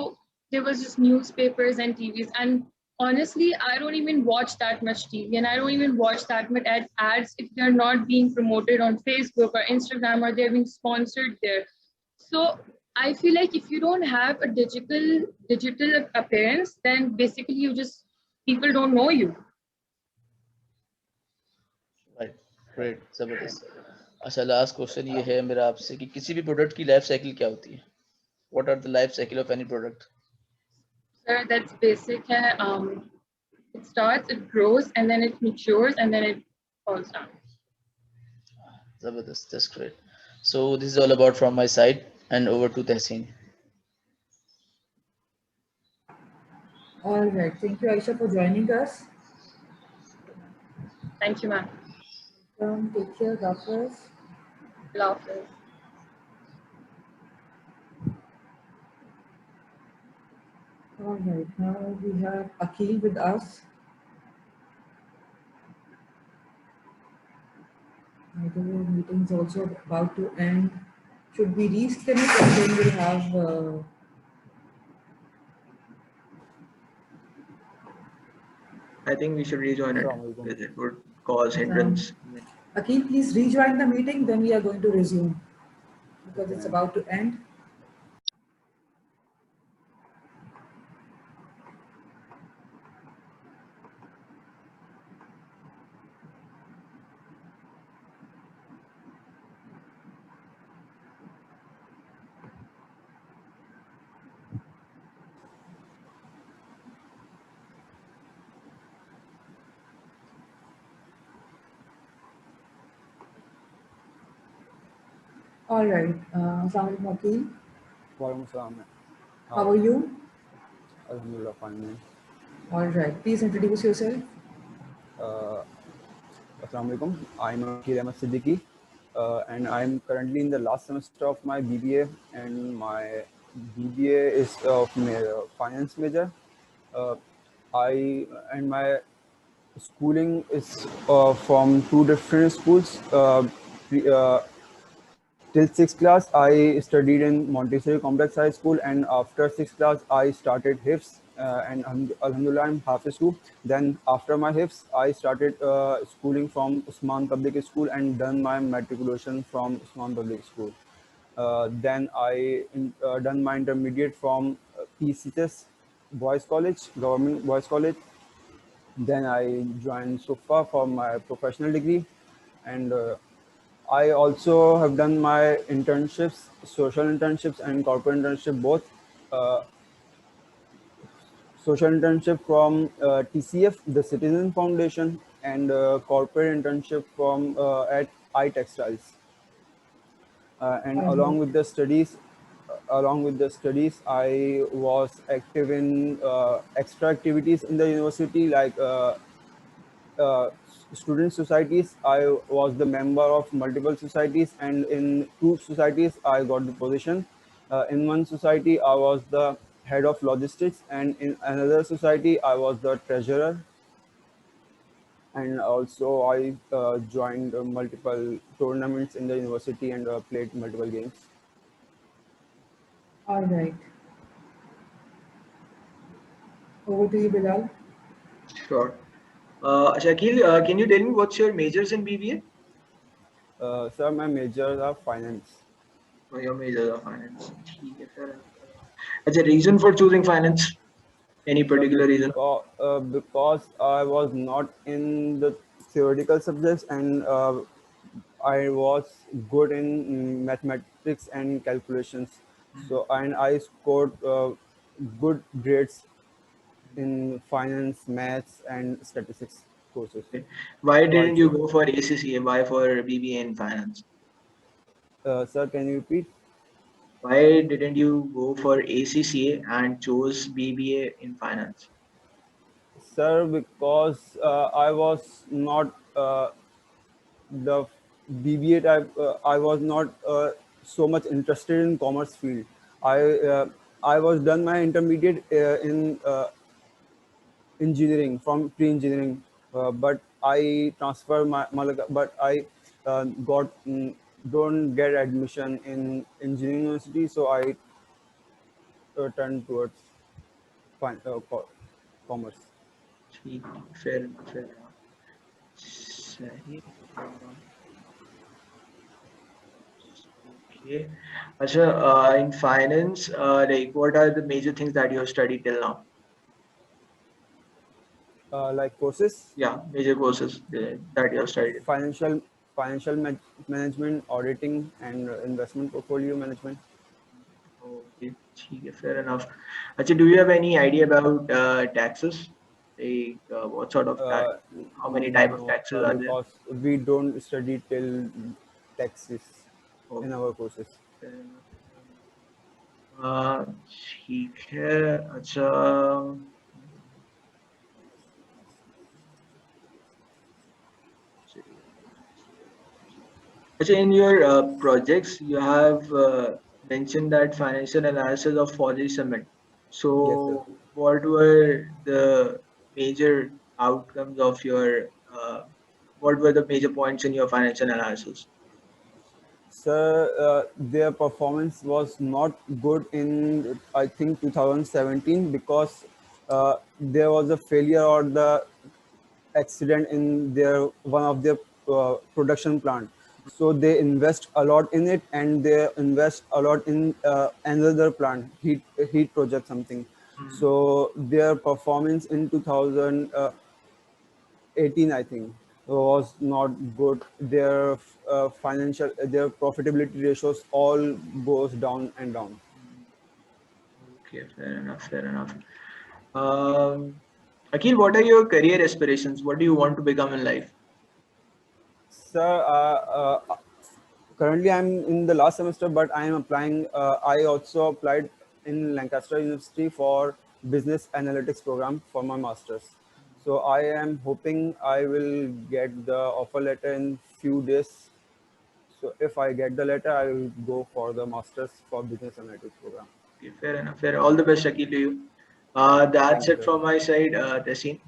there was just newspapers and TVs, and honestly, I don't even watch that much TV, and I don't even watch that much ads if they're not being promoted on Facebook or Instagram or they're being sponsored there. So I feel like if you don't have a digital appearance, then basically people don't know you. Right great जबरदस्त अच्छा last question ये है मेरा आपसे कि किसी भी product की लाइफ साइकिल क्या होती है what are the life cycle of any product Sir, that's basic. It starts, it grows, and then it matures, and then it falls down. Zabardast, that's great. So this is all about from my side and over to Tehseen. All right. Thank you, Aisha, for joining us. Thank you, ma'am. Take care, doctors. Love this. All right. Now we have Akhil with us. The meeting is also about to end. Should we reschedule and then we'll have I think we should rejoin it because it would cause hindrance. Akhil, please rejoin the meeting, then we are going to resume because it's about to end. All right. Assalamualaikum, Akhil. Walaikum. How are you? Alhamdulillah, fine. All right. Please introduce yourself. Assalamualaikum. I'm Akhil Ahmed Siddiqui, and I'm currently in the last semester of my BBA, and my BBA is of finance major. My schooling is from two different schools. Till 6th class, I studied in Montessori Complex High School, and after 6th class, I started HIFS, and Alhamdulillah, I'm Hafiz too. Then after my HIFS, I started schooling from Usman Public School and done my matriculation from Usman Public School. Then I done my intermediate from PCS Boys College, Government Boys College. Then I joined SUFA for my professional degree, and I also have done my internships, social internships and corporate internship both. Social internship from TCF, the Citizen Foundation, and corporate internship from at iTextiles. And along with the studies, I was active in extra activities in the university, like student societies. I was the member of multiple societies, and in two societies I got the position. In one society I was the head of logistics, and in another society I was the treasurer. And also I joined multiple tournaments in the university and played multiple games. All right. Over to you, Bilal. Sure. Shakil, can you tell me what's your majors in BBA? Sir, my majors are finance. Oh, your majors are finance. ठीक है, fair enough, fair enough. As a reason for choosing finance? Any particular reason? Because I was not in the theoretical subjects, and I was good in mathematics and calculations. So, and I scored good grades in finance, maths, and statistics courses. Okay. Why So I didn't you chose. go for ACCA? Why for BBA in finance? Sir, can you repeat? Why didn't you go for ACCA and chose BBA in finance? Sir, because I was not the BBA type. I was not so much interested in commerce field. I uh, I was done my intermediate in engineering from pre-engineering, but I transfer but I got don't get admission in engineering university, so I turned towards commerce. ठीक, fair enough, fair enough. सही. Okay. Achha, in finance, like what are the major things that you have studied till now? Like courses, Yeah, major courses that you have studied. financial management, auditing, and investment portfolio management. Okay, ठीक है, fair enough. Achha, do you have any idea about taxes? Like what sort of tax? How many type of No, taxes are there? because we don't study till taxes in Okay, our courses. fair enough, fair enough. ठीक है. अच्छा. Achha, in your projects, you have mentioned that financial analysis of Fauji Summit. Yes, sir. So, what were the major outcomes of your? What were the major points in your financial analysis? Sir, their performance was not good in, I think, 2017, because there was a failure or the accident in their one of their production plant. So they invest a lot in it, and they invest a lot in another plant, heat project something. Hmm. So their performance in 2018, I think, was not good. Their their profitability ratios all goes down and down. Okay, fair enough, fair enough. Akhil, what are your career aspirations? What do you want to become in life? Sir, currently I'm in the last semester, but I am applying. I also applied in Lancaster University for business analytics program for my masters. So I am hoping I will get the offer letter in few days. So if I get the letter, I will go for the masters for business analytics program. Okay, fair enough, fair. All the best, Akhil, to you. Thank That's you, it sir. from my side, Tehseen.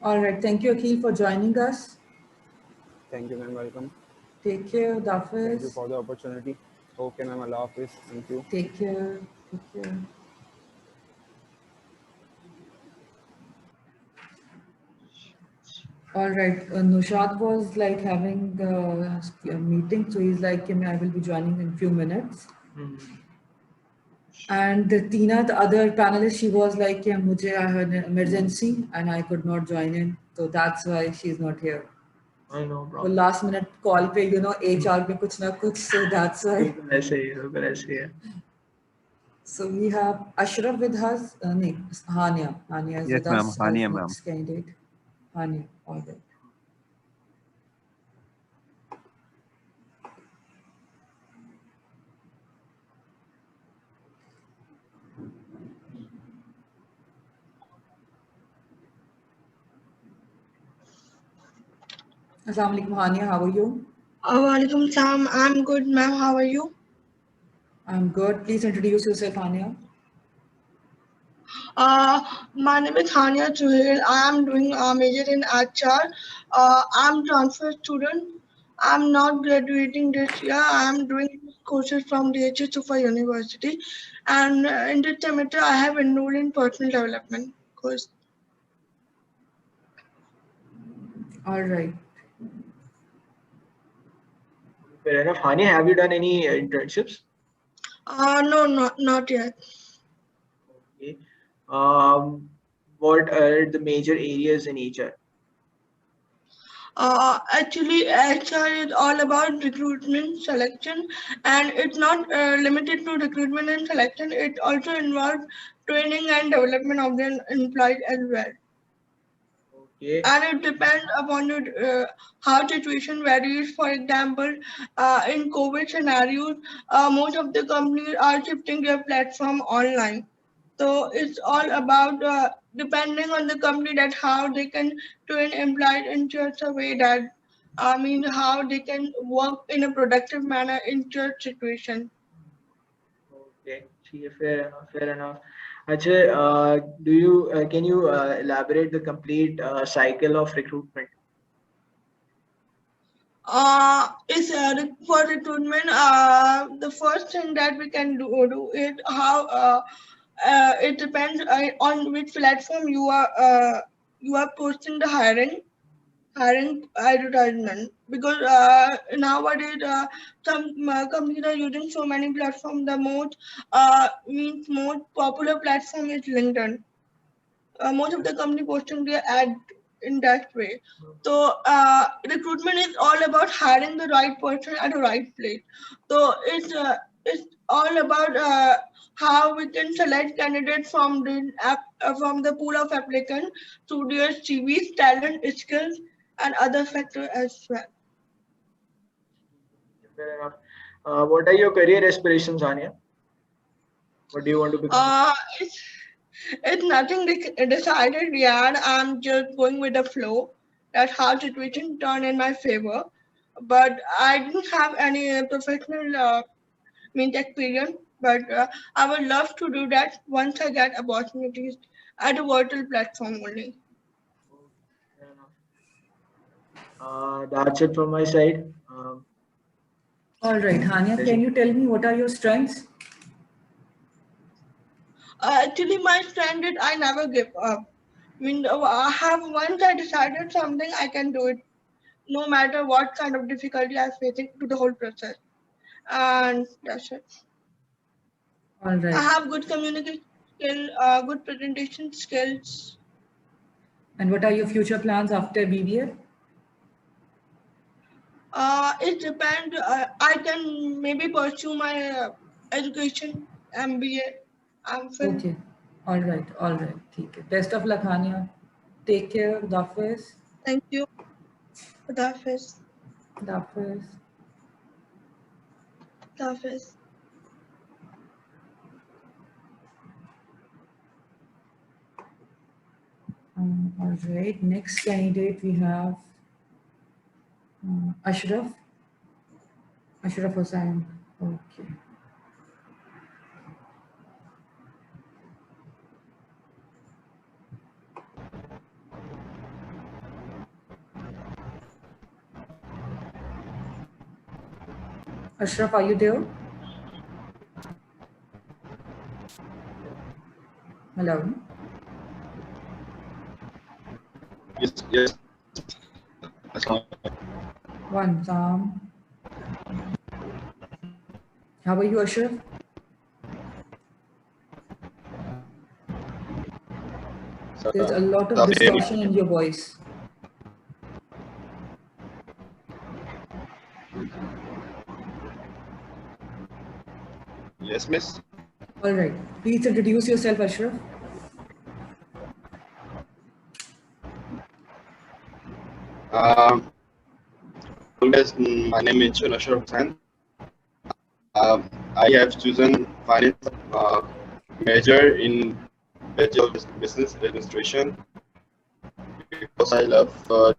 All right. Thank you, Akhil, for joining us. Thank you, ma'am. Welcome. Take care, Thank you Dafis. for the opportunity. Okay, ma'am. Allah Hafiz. Thank you. Take care. Take care. All right. Nushad was like having a meeting, so he's like, I will be joining in few minutes. And Tina, the other panelist, she was like, I had an emergency and I could not join in. So that's why she's not here. I know, वो bro. last minute call पे HR पे कुछ ना कुछ, so that's why. बिल्कुल ऐसे ही है. So we have Ashraf with us. No, Hania is Yes, with ma'am. us as Hania, ma'am. next candidate. Hania, all right. Assalamu alaikum, Hania. How are you? Walaikum salam. I'm good, ma'am. How are you? I'm good. Please introduce yourself, Anya. My name is Hania Chuhil. I am doing a major in Azhar. I'm transfer student. I'm not graduating this year. I'm doing courses from DHS Sufa University, and in this semester I have enrolled in personal development course. All right. Fair enough. Hani, have you done any internships? No, not yet. Okay. What are the major areas in HR? Actually, HR is all about recruitment selection, and it's not limited to recruitment and selection. It also involves training and development of the employees as well. Okay. And it depends upon how situation varies. For example, in COVID scenarios, most of the companies are shifting their platform online. So it's all about depending on the company that how they can train employees in such a way that how they can work in a productive manner in such situation. Okay. See, fair enough. Fair enough. Ajay, can you elaborate the complete cycle of recruitment? Is for recruitment, the first thing that we can do is how it depends on which platform you are posting the hiring advertisement, because nowadays some companies are using so many platforms. The most popular platform is LinkedIn. Most of the company posting their ad in that way. So recruitment is all about hiring the right person at the right place. So it's all about how we can select candidates from the pool of applicants through their CVs, talent, skills, and other factors as well. Fair enough. What are your career aspirations, Anya? What do you want to become? It's nothing decided yet. I'm just going with the flow. That's how situation turn in my favor. But I didn't have any professional experience. But I would love to do that once I get opportunities at a virtual platform only. Fair enough. That's it from my side. All right, Hania, can you tell me what are your strengths? Actually, my strength is I never give up. I have once I decided something, I can do it, no matter what kind of difficulty I'm facing to the whole process. And that's it. All right. I have good communication skill, good presentation skills. And what are your future plans after BBA? It depends. I can maybe pursue my education, MBA. Okay. All right. All right. Okay. Best of luck, Hania. Take care. Khuda Hafiz. Thank you. Khuda Hafiz. Khuda Hafiz. Khuda Hafiz. All right. Next candidate we have Ashraf. Ashraf Hussain. Okay. Ashraf, are you there? Hello. Yes. One. How are you, Ashraf? There's a lot of distortion in your voice. Yes, miss. All right. Please introduce yourself, Ashraf. Yes, my name is Azhar Khan. I have chosen finance major in Bachelor of Business Administration because I love to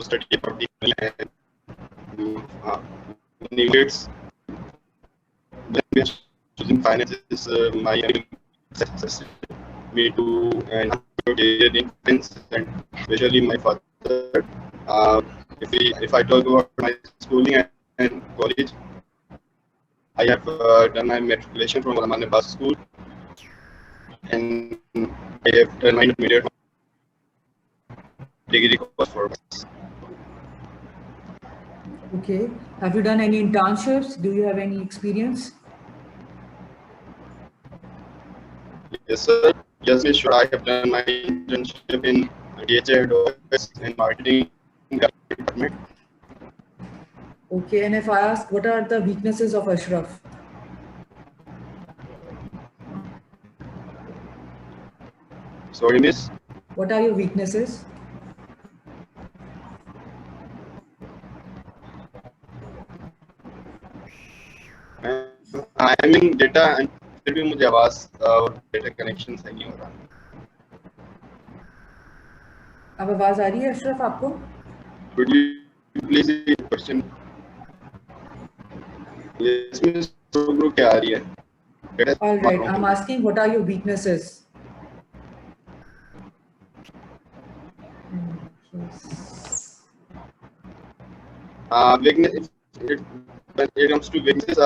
study about the money and units when we are choosing finances, my success me to and career in finance, and especially my father. Uh, if I talk about my schooling and college, I have done my matriculation from Rahman Abbas School, and I have done my intermediate degree course for us. Okay. Have you done any internships? Do you have any experience? Yes, sir. Yes, Miss, sure. I have done my internship in DHA head office in marketing department. Okay. And if I ask, what are the weaknesses of Ashraf? Sorry, Miss. What are your weaknesses? I am in data and फिर भी मुझे आवाज और data connection सही नहीं हो रहा. अब आवाज आ रही है अशरफ आपको? Could you please repeat the question? Yes, Miss. Group क्या आ रही है? All right. I'm asking, what are your weaknesses? Weakness. When it comes to weaknesses,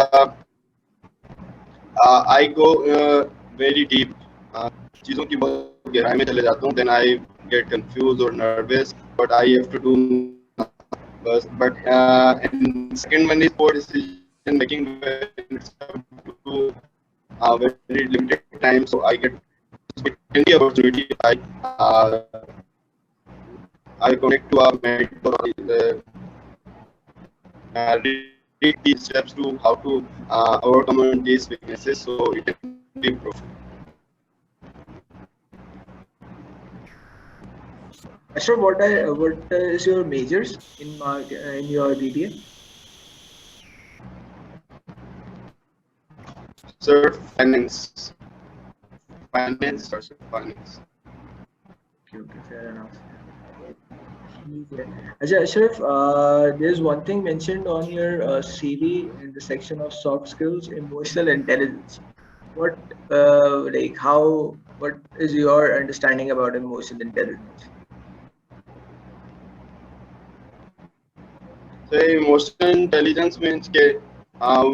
I go very deep. चीजों की बहुत गहराई में चले जाता हूँ. Then I get confused or nervous. But I have to do. But and second one is poor decision making. When it's to very limited time, so I get any opportunity. I connect to a mentor. Read these steps to how to overcome these weaknesses, so it can be improved. Ashraf, what is your majors in your BBA? Sir, finance. Finance. Okay, fair enough. Ajay, Ashraf, there's one thing mentioned on your CV in the section of soft skills, emotional intelligence. What is your understanding about emotional intelligence? So emotional intelligence means that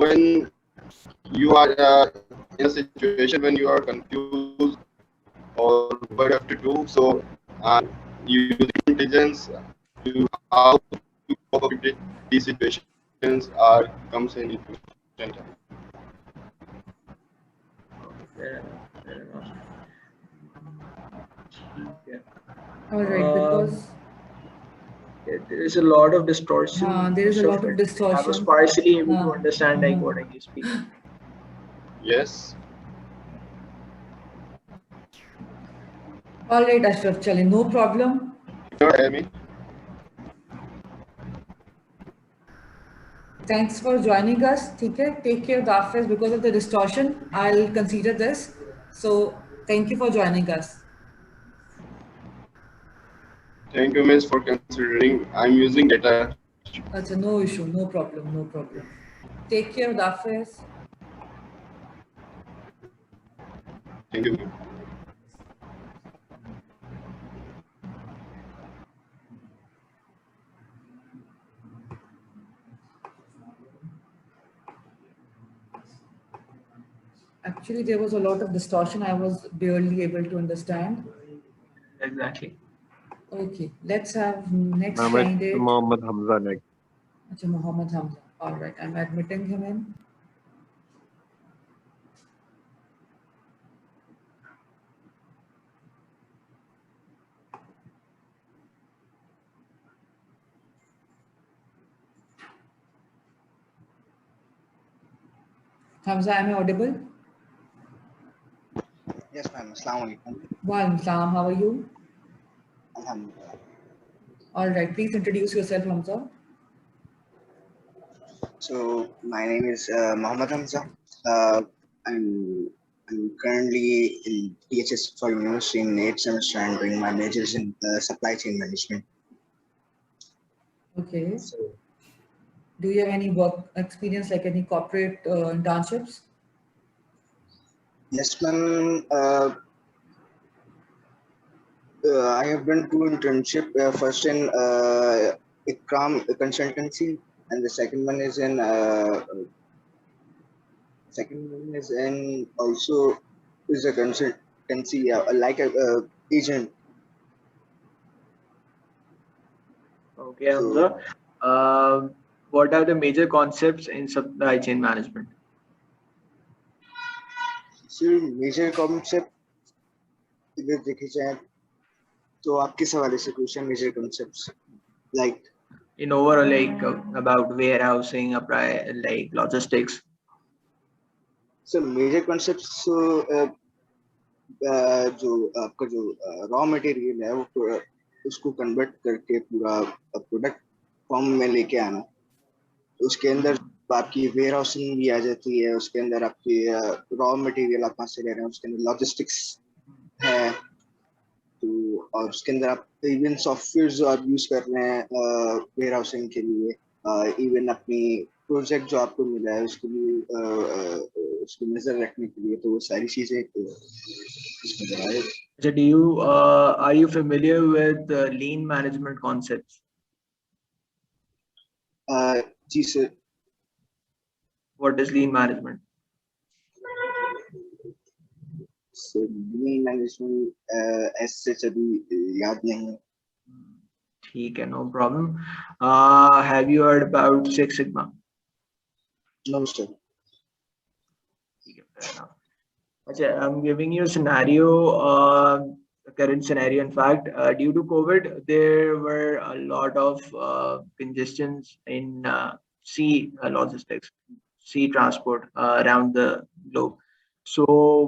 when you are in a situation when you are confused or what you have to do, so using intelligence to how to cope with these situations comes in important. Fair enough. Okay. All right, because there is a lot of distortion. there is a lot of I was distortion. partially able to understand what are you speaking. Yes. All right, Ashraf, chale, no problem. You hear me? Thanks for joining us. Okay, take care of the office. Because of the distortion, I'll consider this. So thank you for joining us. Thank you, Miss, for considering. I'm using data. That's no issue, no problem, no problem. Take care of the office. Thank you. Actually, there was a lot of distortion. I was barely able to understand. Exactly. Okay, let's have next candidate. Mohammed Hamza next. Achha, Mohammed Hamza. All right, I'm admitting him in. Hamza, am I audible? Yes, ma'am. Assalamu alaikum. Walaikum salam. How are you? Alhamdulillah. All right, please introduce yourself, Hamza. So my name is Mohammed Hamza. I'm currently in DHS for University in 8th semester and doing my majors in supply chain management. Okay. So Do you have any work experience, like any corporate internships? Yes, ma'am. I have done 2 internship. First in ICRAM consultancy, and the second one is in also is a consultancy, like a agent. Okay, Hamza. What are the major concepts in supply chain management? So major concept अगर देखे जाए तो आपके सवाल से question major concepts like in overall, like about warehousing, like logistics. So major concepts, so जो आपका जो रॉ मटेरियल है वो उसको कन्वर्ट करके पूरा प्रोडक्ट फॉर्म में लेके आना, उसके अंदर आपकी वेयर हाउसिंग भी आ जाती है, उसके अंदर आपकी रॉ मटेरियल आप कहाँ से ले रहे हैं, उसके अंदर लॉजिस्टिक्स है, तो और उसके अंदर आप इवन सॉफ्टवेयर जो आप यूज कर रहे हैं वेयर हाउसिंग के लिए, इवन अपनी प्रोजेक्ट जो आपको मिला है उसके लिए उसको नजर रखने के लिए, तो वो सारी चीजें इसमें बनाए। So are you familiar with lean management concepts? जी sir. What is lean management? So lean management ऐसे अभी याद नहीं। ठीक है, no problem. Have you heard about Six Sigma? No sir. Fair enough. Okay, I'm giving you a scenario, a current scenario. In fact, due to COVID, there were a lot of congestions in sea logistics, sea transport around the globe. So,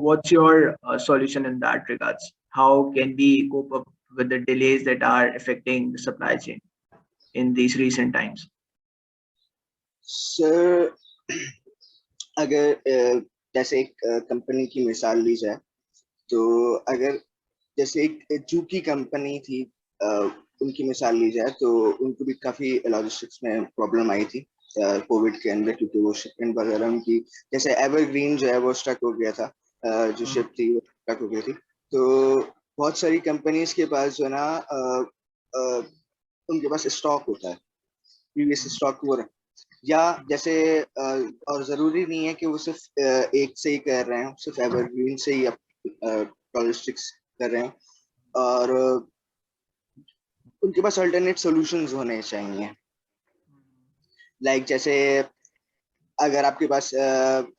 what's your solution in that regards? How can we cope up with the delays that are affecting the supply chain in these recent times? Sir, अगर जैसे एक company की मिसाल ली जाए, तो अगर जैसे एक जू की कंपनी थी, उनकी मिसाल ली जाए तो उनको भी काफी लॉजिस्टिक्स में प्रॉब्लम आई थी कोविड के अंदर, क्योंकि वो शिपमेंट वगैरह उनकी जैसे एवरग्रीन जो है वो स्टक हो गया था, जो शिप थी वो स्टक हो गई थी। तो बहुत सारी कंपनीज के पास जो है ना उनके पास स्टॉक होता है, प्रीवियस स्टॉक वो या जैसे और जरूरी नहीं है कि वो सिर्फ एक से ही कर रहे हैं, सिर्फ एवरग्रीन से ही लॉजिस्टिक्स कर रहे हैं, और उनके पास अल्टरनेट सॉल्यूशंस होने चाहिए। लाइक जैसे अगर आपके पास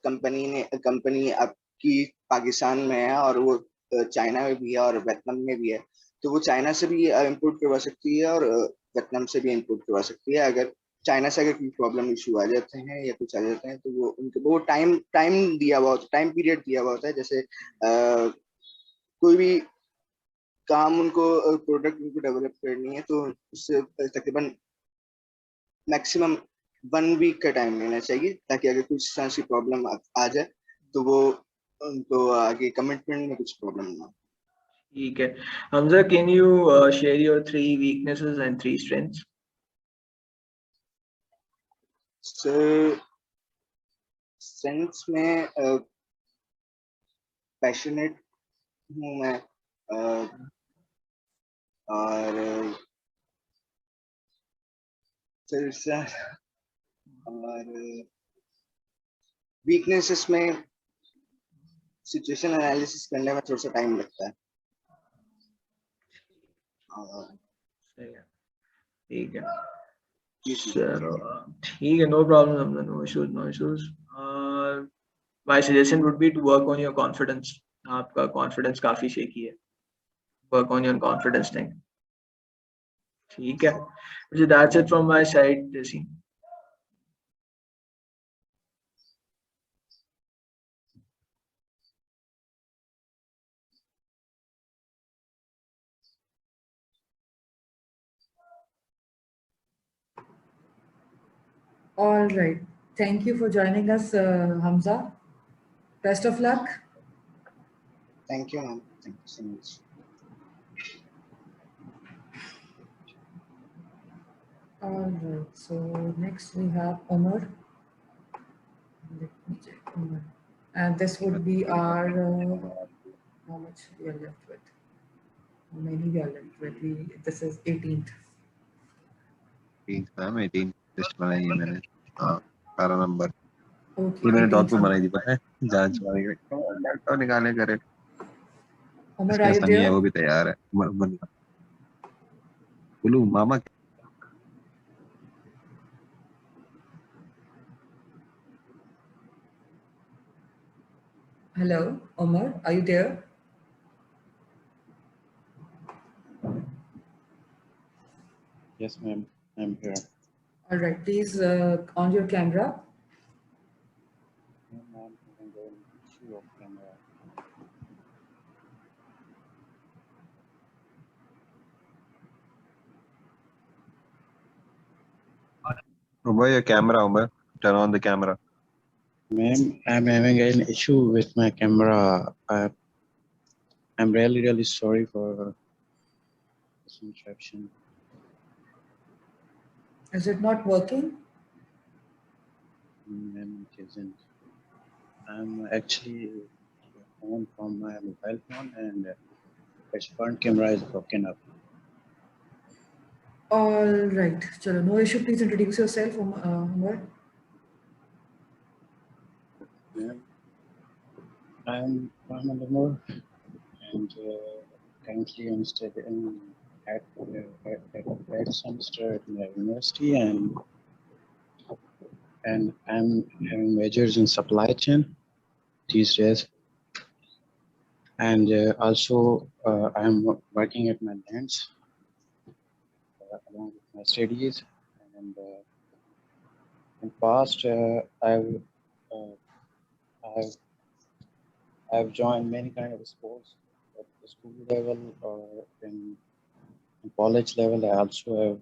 कंपनी आपकी पाकिस्तान में है और वो चाइना में भी है और वियतनाम में भी है, तो वो चाइना से भी इंपोर्ट करवा सकती है और वियतनाम से भी इंपोर्ट करवा सकती है। अगर चाइना से अगर कोई प्रॉब्लम इशू आ जाते हैं या कुछ आ जाते हैं, तो वो उनको वो टाइम दिया हुआ होता है, टाइम पीरियड दिया हुआ होता है। जैसे कोई भी काम उनको प्रोडक्ट उनको डेवलप करनी है, तो उससे तकरीबन मैक्सिमम 1 वीक का टाइम लेना चाहिए, ताकि अगर कुछ तरह की प्रॉब्लम आ जाए तो वो उनको आगे कमिटमेंट में कुछ प्रॉब्लम ना हो। ठीक है Hamza, can you share your 3 weaknesses and 3 strengths? Sir sense में पैशनेट हूँ मैं, और सर और वीकनेसेस में सिचुएशन एनालिसिस करने में थोड़ा सा टाइम लगता है। ठीक है चलो, ठीक है, no problem, no issues. My suggestion would be to work on your confidence. आपका कॉन्फिडेंस काफी शेकी है, work on your confidence thing. ठीक है, that's it from my side, Tehseen. All right. Thank you for joining us, Hamza. Best of luck. Thank you, ma'am. Thank you so much. All right. So next we have Omar. Let me check Omar. And this would be our how much we are left with. How many we are left with? This is 18th. 18 ma'am 18 list बनाई है मैंने सारा number Okay, ये मैंने 18th. Document बनाई थी पता है जांच वाली लैपटॉप निकाले करे Omar, इसके are you संग है there? वो भी तैयार है बोलू मामा Hello, Omar, are you there? Yes, ma'am. I'm here. All right, please on your camera. Ma'am, I'm having an issue of camera. Umar your camera Umar turn on the camera Ma'am, I'm having an issue with my camera. I'm really sorry for this interruption. Is it not working? Ma'am, it isn't. I'm actually on from my mobile phone and its front camera is broken up. All right, chalo, no issue. Please introduce yourself, Omar. Ma'am, I'm Mohammed Umar and currently I'm studying at third semester at my university and I'm having majors in supply chain these days. And also I'm working at my lands along with my studies. And in past, I've joined many kind of sports at the school level or in college level. I also have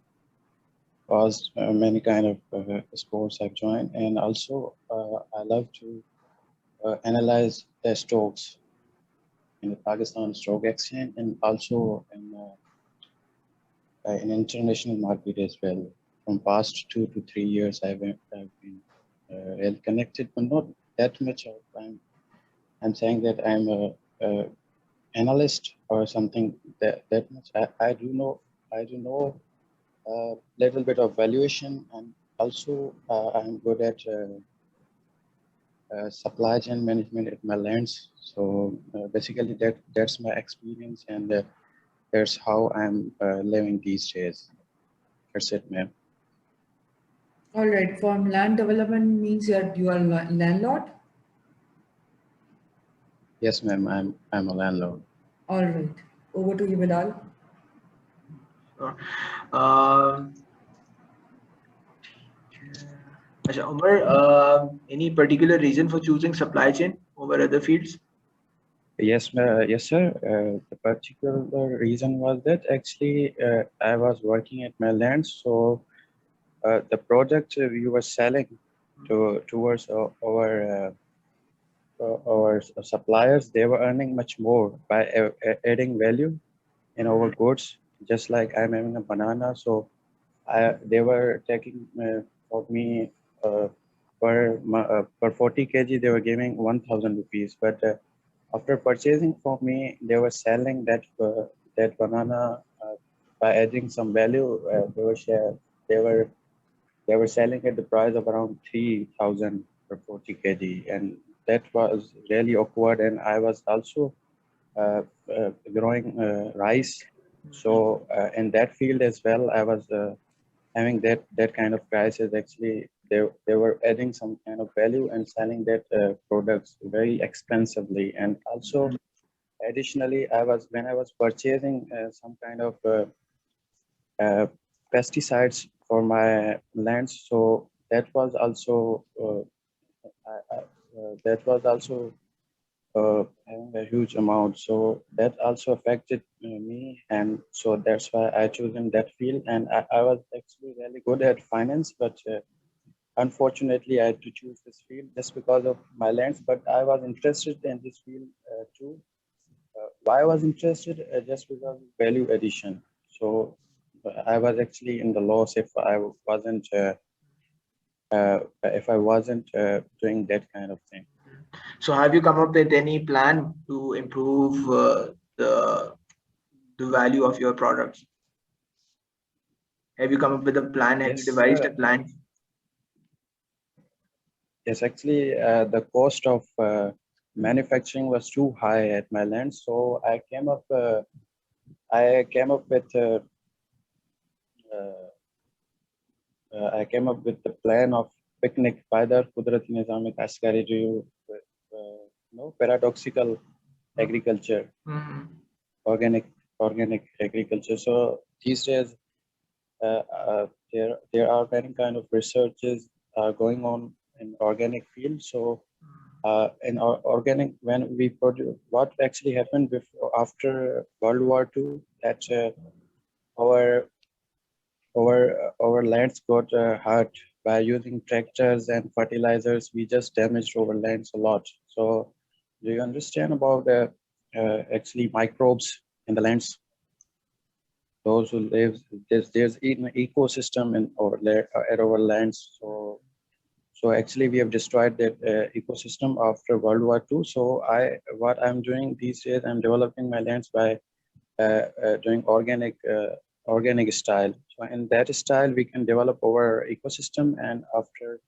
caused many kind of sports I've joined, and also I love to analyze the stocks in the Pakistan Stock Exchange and also in international market as well. From past 2 to 3 years, I've been well connected, but not that much of time. I'm saying that I'm a analyst or something that much. I do know a little bit of valuation, and also I'm good at supply chain management at my lands. So basically that's my experience, and that's how I'm living these days. That's it, ma'am. All right, from land development means that you are landlord? Yes, ma'am, I'm a landlord. All right, over to you, Bilal. Umar, any particular reason for choosing supply chain over other fields? Yes, yes, sir. The particular reason was that actually I was working at my land, so the product we were selling towards our suppliers, they were earning much more by adding value in our goods. Just like I'm having a banana, so they were taking for me per 40 kg, they were giving 1,000 rupees. But after purchasing from me, they were selling that banana by adding some value. They were selling at the price of around 3,000 per 40 kg, and that was really awkward. And I was also growing rice, so in that field as well, I was having that kind of prices. Actually, they were adding some kind of value and selling that products very expensively. And also, additionally, when I was purchasing some kind of pesticides for my lands, so that was also having a huge amount. So that also affected me, and so that's why I chose in that field. And I was actually really good at finance, but unfortunately I had to choose this field just because of my lands. But I was interested in this field too. Why I was interested? Just because of value addition. So I was actually in the loss if I wasn't doing that kind of thing. So have you come up with any plan to improve the value of your products? Have you come up with a plan? Have you Yes, devised a plan? yes. Actually, the cost of manufacturing was too high at my land, so I came up with the plan of picnic padar Kudrati Nizam Kashkari, paradoxical agriculture, organic agriculture. So these days, there are many kind of researches going on in organic field. So in our organic, when we produce, what actually happened after World War II, that our lands got hurt by using tractors and fertilizers. We just damaged our lands a lot. So do you understand about actually microbes in the lands? Those who live, there's an ecosystem in at our lands. So actually we have destroyed that ecosystem after World War II. So what I'm doing these days, I'm developing my lands by doing organic style. So in that style, we can develop our ecosystem. And after,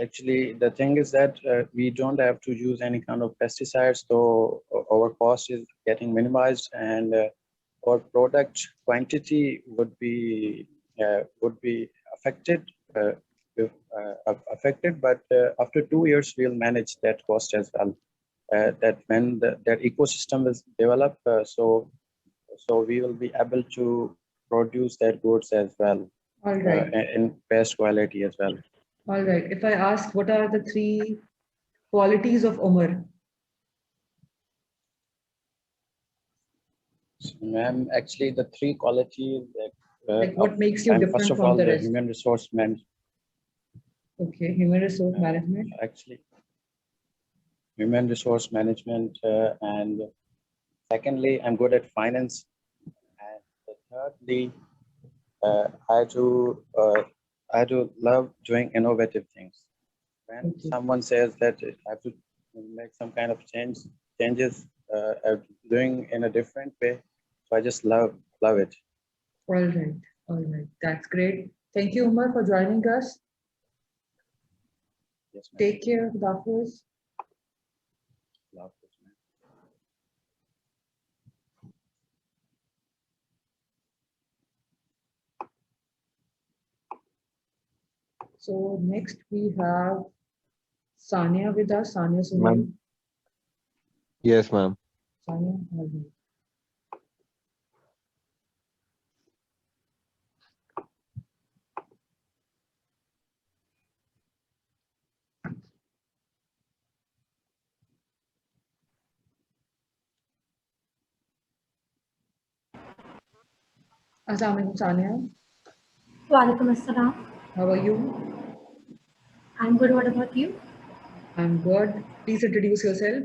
actually, the thing is that we don't have to use any kind of pesticides, so our cost is getting minimized, and our product quantity would be affected. But after 2 years, we'll manage that cost as well. That when that ecosystem is developed, so we will be able to produce that goods as well. All right. In best quality as well. All right. If I ask, what are the 3 qualities of Umar? So, ma'am, actually, the 3 qualities that like what makes you different first of from all, the the rest? human resource management. Okay, human resource management. Actually, human resource management, and secondly, I'm good at finance, and thirdly, I do love doing innovative things. When someone says that I have to make some kind of changes, doing in a different way, so I just love it. All right, that's great. Thank you, Umar, for joining us. Yes, ma'am. Take care, doctors. So next we have Sania with us. Sania Sunil. Ma'am. Yes, ma'am. Sania, all right. Assalamu alaikum, Sania. Walaikum assalam. How are you? I'm good. What about you? I'm good. Please introduce yourself.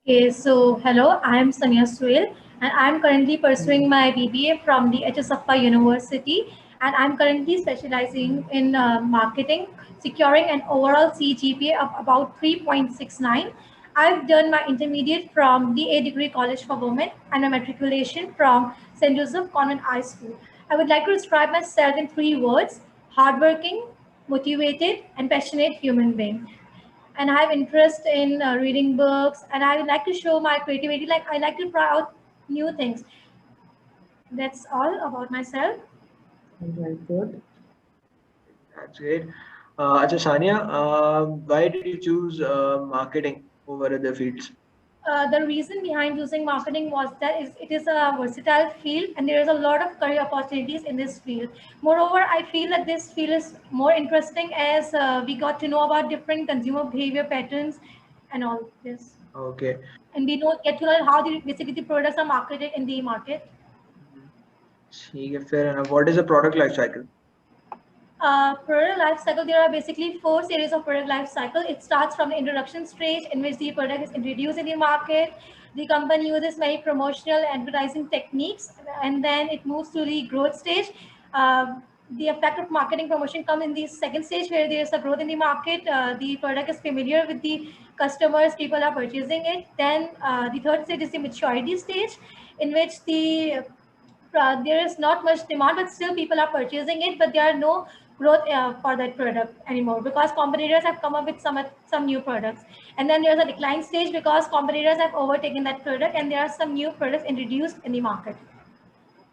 Okay, so hello, I'm Sania Suel, and I'm currently pursuing my BBA from the HSFA University, and I'm currently specializing in marketing, securing an overall CGPA of about 3.69. I've done my intermediate from the A Degree College for Women and a matriculation from St. Joseph Convent High School. I would like to describe myself in 3 words: hardworking, motivated, and passionate human being. And I have interest in reading books, and I like to show my creativity. Like I like to try out new things. That's all about myself. All right, good. That's great. Acha Sania, why did you choose marketing over other fields? The reason behind using marketing was that it is a versatile field, and there is a lot of career opportunities in this field. Moreover, I feel that this field is more interesting as we got to know about different consumer behavior patterns and all this. Okay. And we get to learn how basically the products are marketed in the market. Fair enough. What is a product life cycle? Product life cycle, there are basically 4 series of product life cycle. It starts from the introduction stage, in which the product is introduced in the market. The company uses many promotional advertising techniques, and then it moves to the growth stage. The effect of marketing promotion comes in the second stage, where there is a growth in the market. The product is familiar with the customers, people are purchasing it. Then the third stage is the maturity stage, in which there is not much demand, but still people are purchasing it, but there are no growth for that product anymore, because competitors have come up with some new products. And then there's a decline stage, because competitors have overtaken that product and there are some new products introduced in the market.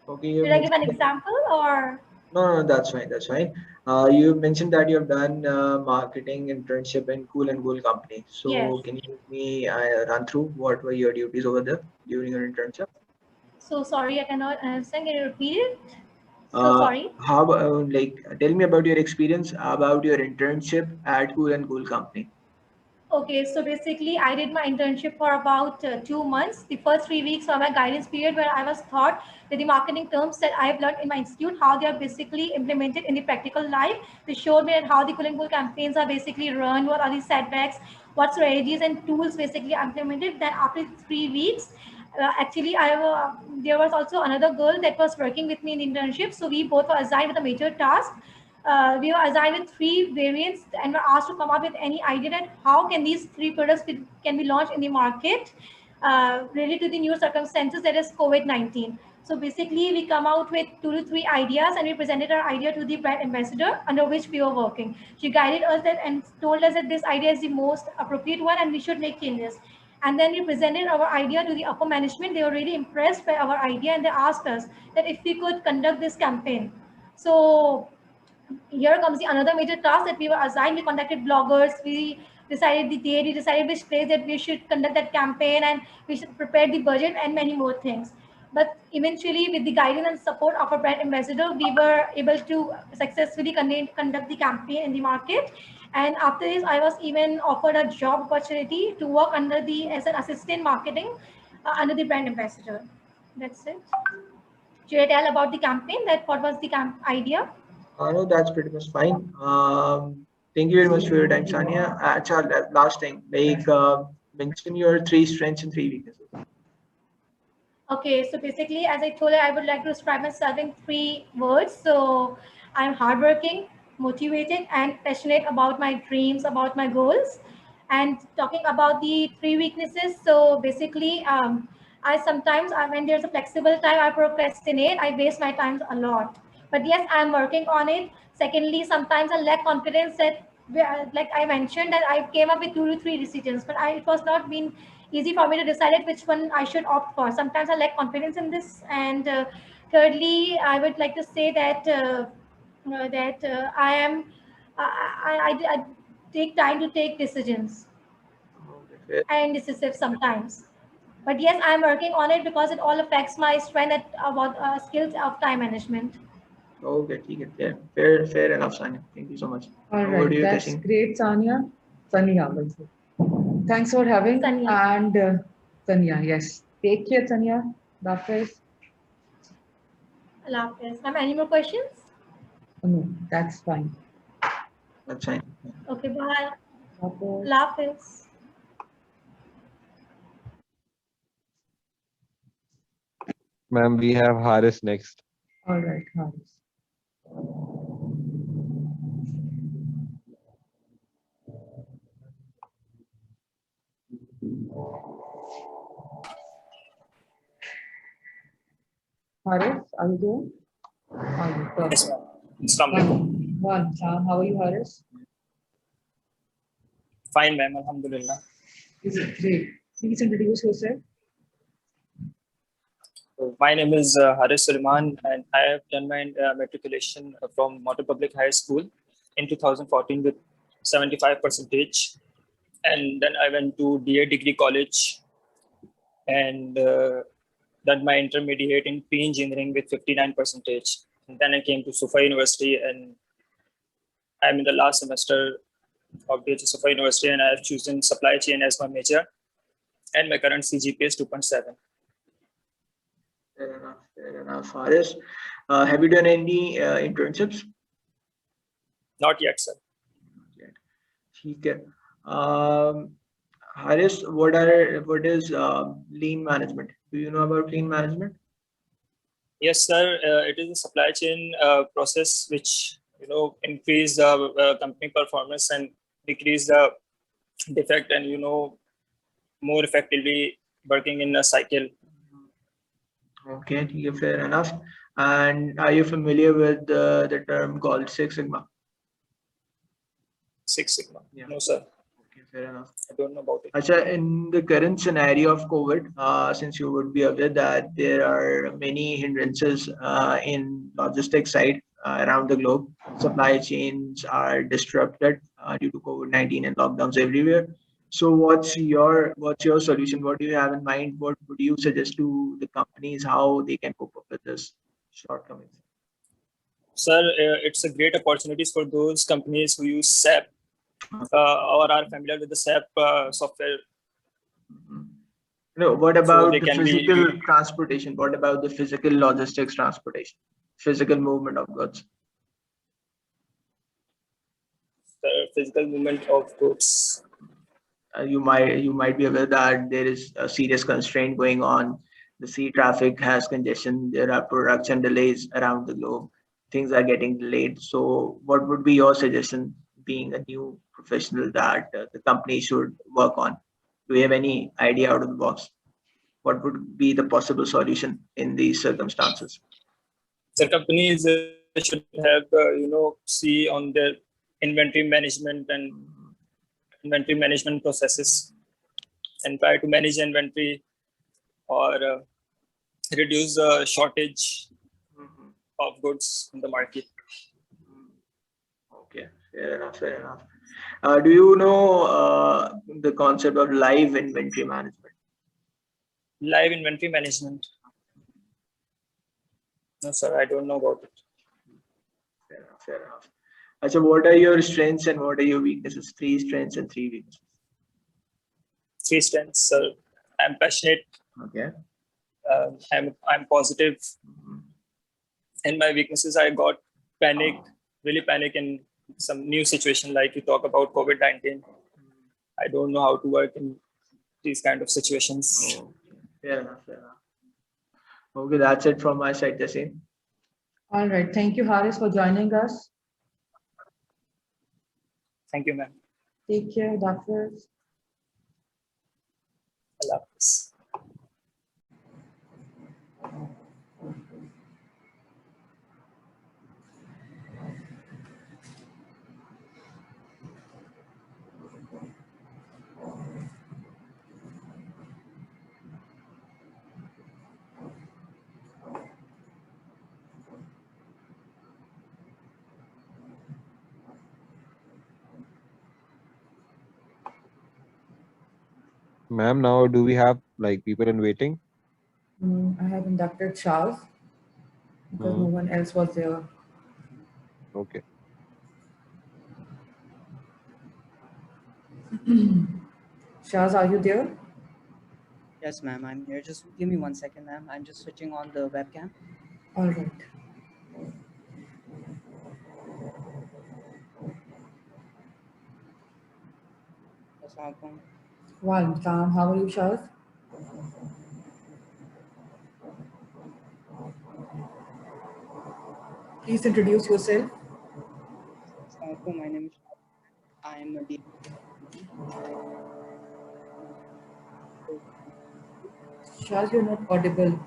Okay, Should I give an example or? No, that's fine. That's fine. You mentioned that you have done marketing internship in Cool and Cool company. So Yes. can you give me run through what were your duties over there during your internship? So sorry, I cannot understand. Can you repeat it? So sorry. How tell me about your experience about your internship at Cool and Cool company. Okay, so basically I did my internship for about 2 months. The first 3 weeks were my guidance period, where I was taught that the marketing terms that I've learned in my institute, how they are basically implemented in the practical life. They showed me how the Cool and Cool campaigns are basically run, what are the setbacks, what strategies and tools basically implemented. Then after 3 weeks, actually there was also another girl that was working with me in the internship. So we both were assigned with a major task. We were assigned with 3 variants and were asked to come up with any idea that how can these 3 products can be launched in the market related to the new circumstances, that is COVID-19. So basically we come out with 2 to 3 ideas, and we presented our idea to the brand ambassador under which we were working. She guided us that and told us that this idea is the most appropriate one and we should make changes. And then we presented our idea to the upper management. They were really impressed by our idea, and they asked us that if we could conduct this campaign. So here comes the another major task that we were assigned. We contacted bloggers, we decided the date, we decided which place that we should conduct that campaign, and we should prepare the budget and many more things. But eventually, with the guidance and support of our brand ambassador, we were able to successfully conduct the campaign in the market. And after this, I was even offered a job opportunity to work as an assistant marketing under the brand ambassador. That's it. Should I tell about the campaign? That what was the idea? No, that's pretty much fine. Thank you very much for your time, Sania. Last thing, mention your 3 strengths and 3 weaknesses. Okay, so basically, as I told you, I would like to describe myself in 3 words. So I'm hardworking, motivated, and passionate about my dreams, about my goals. And talking about the 3 weaknesses, so basically, I sometimes, when there's a flexible time, I procrastinate. I waste my time a lot. But yes, I'm working on it. Secondly, sometimes I lack confidence that, like I mentioned, that I came up with 2 to 3 decisions, but it was not been easy for me to decide which one I should opt for. Sometimes I lack confidence in this. And thirdly, I would like to say that I am I take time to take decisions. Okay. I am decisive sometimes. But yes, I'm working on it because it all affects my strength about skills of time management. Okay, fair enough, Sania. Thank you so much. All right, that's great, Sania. Sania, thanks for having. Sania. And Sania, yes. Take care, Sania. Hafiz. Hafiz. Have any more questions? No, that's fine. That's fine. Okay, bye. Hafiz. Ma'am, we have Haris next. All right, Haris. Haris, are you there? Yes, ma'am. How are you, Haris? Fine, ma'am. Alhamdulillah. Great. Please introduce yourself. My name is Haris Sulaiman, and I have done my matriculation from Motor Public High School in 2014 with 75%. And then I went to DA Degree College and done my intermediate in pre-engineering with 59%. And then I came to Sufa University, and I'm in the last semester of the Sufa University, and I have chosen supply chain as my major. And my current CGPA is 2.7. Fair enough, Haris. Have you done any internships? Not yet, sir. Not yet. Okay. Haris, what is lean management? Do you know about lean management? Yes, sir. It is a supply chain process which increase the company performance and decrease the defect, and more effectively working in a cycle. Okay, fair enough. And are you familiar with the term called Six Sigma? Six Sigma? Yeah. No, sir. Okay, fair enough. I don't know about it. Achha, in the current scenario of COVID, since you would be aware that there are many hindrances in logistics side around the globe, supply chains are disrupted due to COVID-19 and lockdowns everywhere. So what's your solution? What do you have in mind? What would you suggest to the companies how they can cope up with this shortcomings? Sir, it's a great opportunities for those companies who use SAP or are familiar with the SAP software. No, what So about they the can physical transportation? What about the physical logistics transportation? Physical movement of goods? The physical movement of goods. You might be aware that there is a serious constraint going on. The sea traffic has congestion. There are production delays around the globe. Things are getting delayed. So, what would be your suggestion, being a new professional, that the company should work on? Do you have any idea out of the box? What would be the possible solution in these circumstances? The companies should have see on their inventory management and inventory management processes, and try to manage inventory or reduce the shortage of goods in the market. Okay, fair enough, fair enough. Do you know the concept of live inventory management? Live inventory management? No, sir, I don't know about it. Fair enough, fair enough. So what are your strengths and what are your weaknesses? 3 strengths and 3 weaknesses. 3 strengths, sir. I'm passionate. Okay. I'm positive. And my weaknesses, I got really panic in some new situation, like you talk about COVID-19. I don't know how to work in these kind of situations. Oh, fair enough, fair enough. Okay, that's it from my side, Tehseen. All right. Thank you, Haris, for joining us. Thank you, ma'am. Take care, doctors. Allah Hafiz. Ma'am, now do we have like people in waiting? I have inducted Charles because no one else was there. Okay. Shaz, are you there? Yes, ma'am, I'm here. Just give me 1 second, ma'am. I'm just switching on the webcam. All right. Assalamualaikum. Walaikum. How are you, Shaz? Please introduce yourself. Assalamualaikum. My name is I am a deep. Shaz, you're not audible.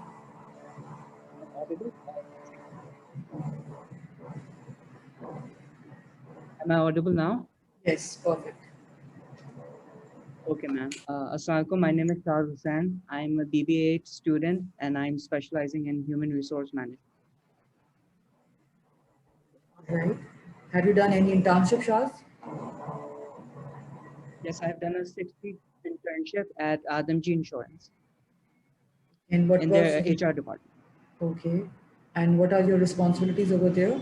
Am I audible now? Yes, perfect. Okay, ma'am. Assalamualaikum. My name is Charles Hussain. I'm a BBA student and I'm specializing in human resource management. All right. Have you done any internship, Shaz? Yes, I've done a 6-week internship at Adamji Insurance. And what in was their HR department. Okay. And what are your responsibilities over there?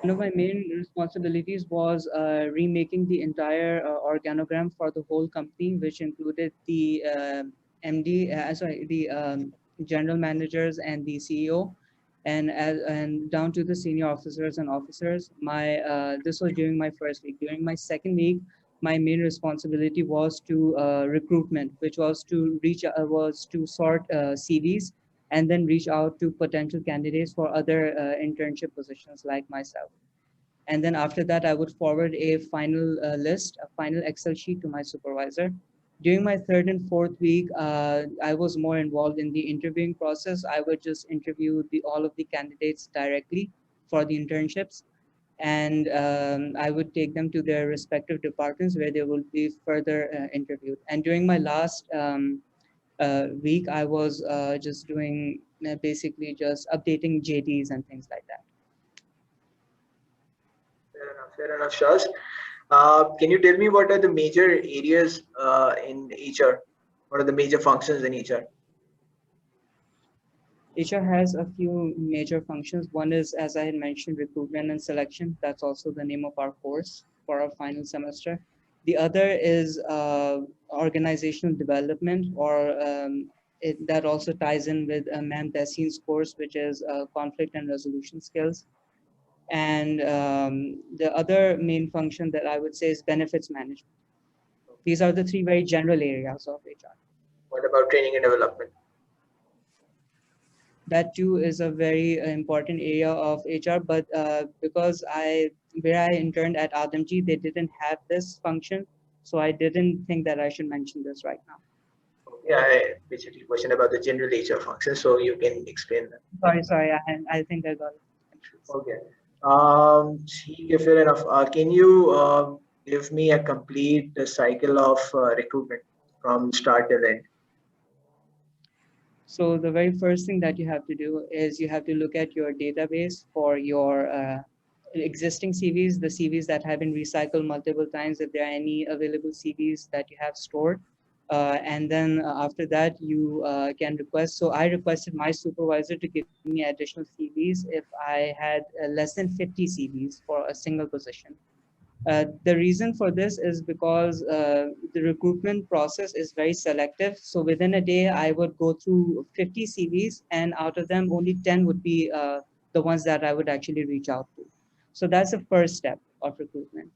One of my main responsibilities was remaking the entire organogram for the whole company, which included the MD, the general managers and the CEO, and down to the senior officers and officers. This was during my first week. During my second week, my main responsibility was to recruitment, which was to sort CVs and then reach out to potential candidates for other internship positions like myself. And then after that, I would forward a final list, a final Excel sheet to my supervisor. During my third and fourth week, I was more involved in the interviewing process. I would just interview all of the candidates directly for the internships, and I would take them to their respective departments where they will be further interviewed. And during my last week, I was just doing basically just updating JDs and things like that. Fair enough, Shaz. Can you tell me what are the major areas in HR? What are the major functions in HR? HR has a few major functions. One is, as I had mentioned, recruitment and selection. That's also the name of our course for our final semester. The other is organizational development, or that also ties in with Ma'am Tehseen's course, which is conflict and resolution skills. And the other main function that I would say is benefits management. These are the three very general areas of HR. What about training and development? That too is a very important area of HR, but because where I interned at Adamji, they didn't have this function, so I didn't think that I should mention this right now. Yeah, I basically question about the general HR function, so you can explain that. Sorry, I think I got it. Okay. Fair enough. Can you give me a complete cycle of recruitment from start till end? So the very first thing that you have to do is you have to look at your database for your existing CVs, the CVs that have been recycled multiple times, if there are any available CVs that you have stored. And then after that, you can request. So I requested my supervisor to give me additional CVs if I had less than 50 CVs for a single position. The reason for this is because the recruitment process is very selective. So within a day, I would go through 50 CVs, and out of them, only 10 would be the ones that I would actually reach out to. So that's the first step of recruitment.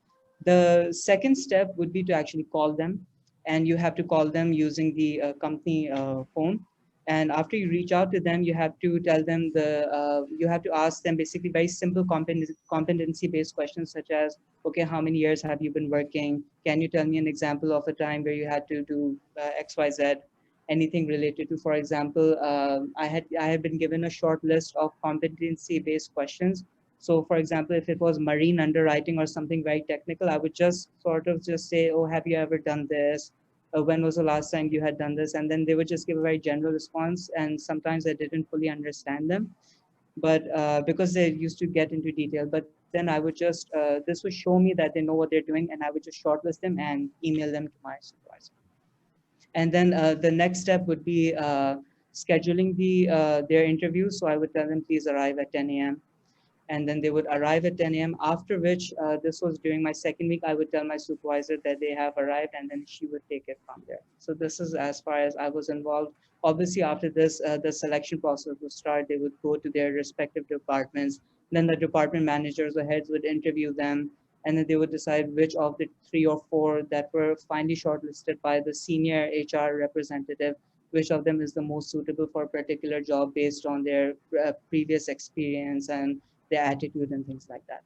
The second step would be to actually call them, and you have to call them using the company phone. And after you reach out to them, you have to tell them you have to ask them basically very simple competency-based questions, such as, okay, how many years have you been working? Can you tell me an example of a time where you had to do X, Y, Z? Anything related to, for example, I had been given a short list of competency-based questions. So, for example, if it was marine underwriting or something very technical, I would just sort of just say, oh, have you ever done this? When was the last time you had done this? And then they would just give a very general response. And sometimes I didn't fully understand them, but because they used to get into detail. But then I would just, this would show me that they know what they're doing, and I would just shortlist them and email them to my supervisor. And then the next step would be scheduling their interviews. So I would tell them, please arrive at 10 a.m. And then they would arrive at 10 a.m. After which, this was during my second week, I would tell my supervisor that they have arrived, and then she would take it from there. So this is as far as I was involved. Obviously, after this, the selection process would start. They would go to their respective departments. Then the department managers or heads would interview them, and then they would decide which of the 3 or 4 that were finally shortlisted by the senior HR representative, which of them is the most suitable for a particular job based on their previous experience and their attitude and things like that.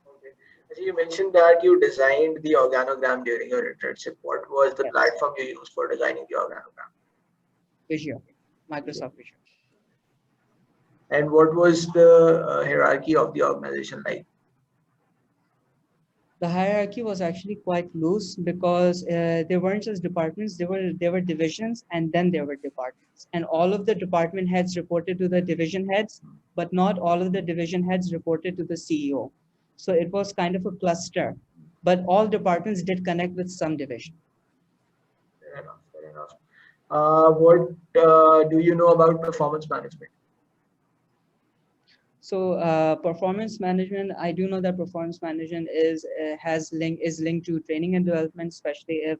Okay. You mentioned that you designed the organogram during your internship. What was the platform you used for designing the organogram? Azhar, Microsoft Azhar. And what was the hierarchy of the organization like? The hierarchy was actually quite loose because there weren't just departments, there were divisions, and then there were departments. And all of the department heads reported to the division heads, but not all of the division heads reported to the CEO. So it was kind of a cluster, but all departments did connect with some division. Fair enough, fair enough. What do you know about performance management? So performance management, I do know that performance management is linked to training and development, especially if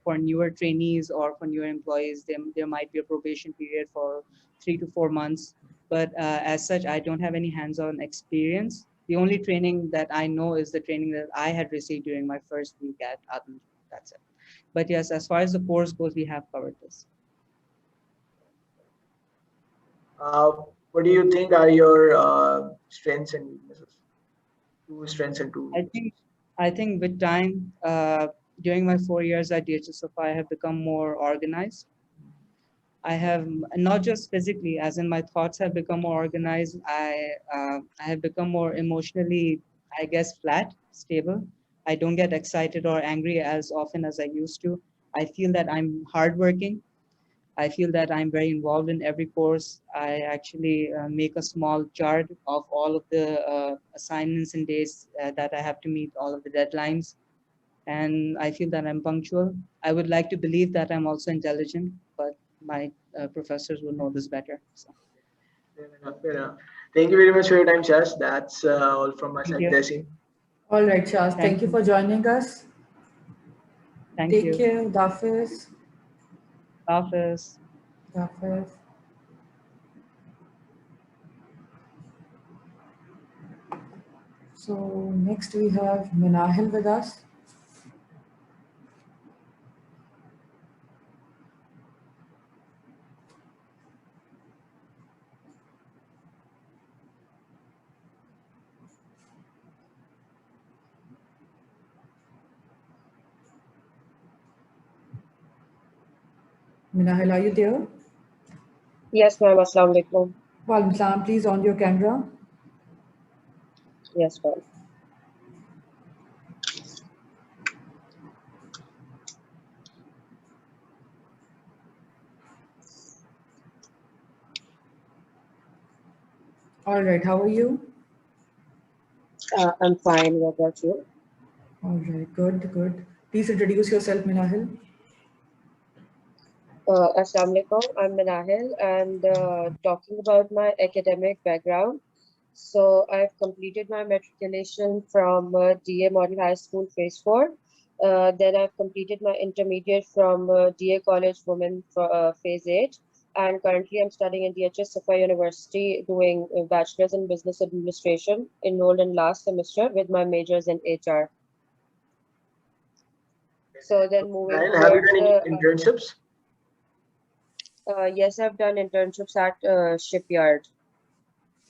for newer trainees or for newer employees, there might be a probation period for 3 to 4 months. But as such, I don't have any hands-on experience. The The only training that I know is the training that I had received during my first week at Atom. That's it. But yes, as far as the course goes, we have covered this. What do you think are your strengths and weaknesses? Two strengths and two weaknesses. I think with time, during my 4 years at DHSFI, I have become more organized. I have not just physically, as in my thoughts have become more organized. I have become more emotionally, I guess, flat, stable. I don't get excited or angry as often as I used to. I feel that I'm hardworking. I feel that I'm very involved in every course. I actually make a small chart of all of the assignments and days that I have to meet, all of the deadlines. And I feel that I'm punctual. I would like to believe that I'm also intelligent, but my professors will know this better. So. Fair enough, fair enough. Thank you very much for your time, Shaz. That's all from my Thank side. you. Tehseen. All right, Shaz. Thank you for joining us. Thank you. Take care. Dafis. Office. Dafis. So next we have Minahil with us. Minahil, are you there? Yes, ma'am. Assalamu alaikum. Walaikum salam. Please on your camera. Yes, ma'am. All right. How are you? I'm fine. What about you? All right. Good. Good. Please introduce yourself, Minahil. Assalamu alaikum. I'm Manahil, and talking about my academic background. So I've completed my matriculation from DA Model High School Phase 4. Then I've completed my intermediate from DA College Women Phase 8. And currently I'm studying in DHS Safa University doing a bachelor's in business administration, enrolled in last semester with my majors in HR. So then moving Minahil, have you towards done any internships? yes, I've done internships at Shipyard.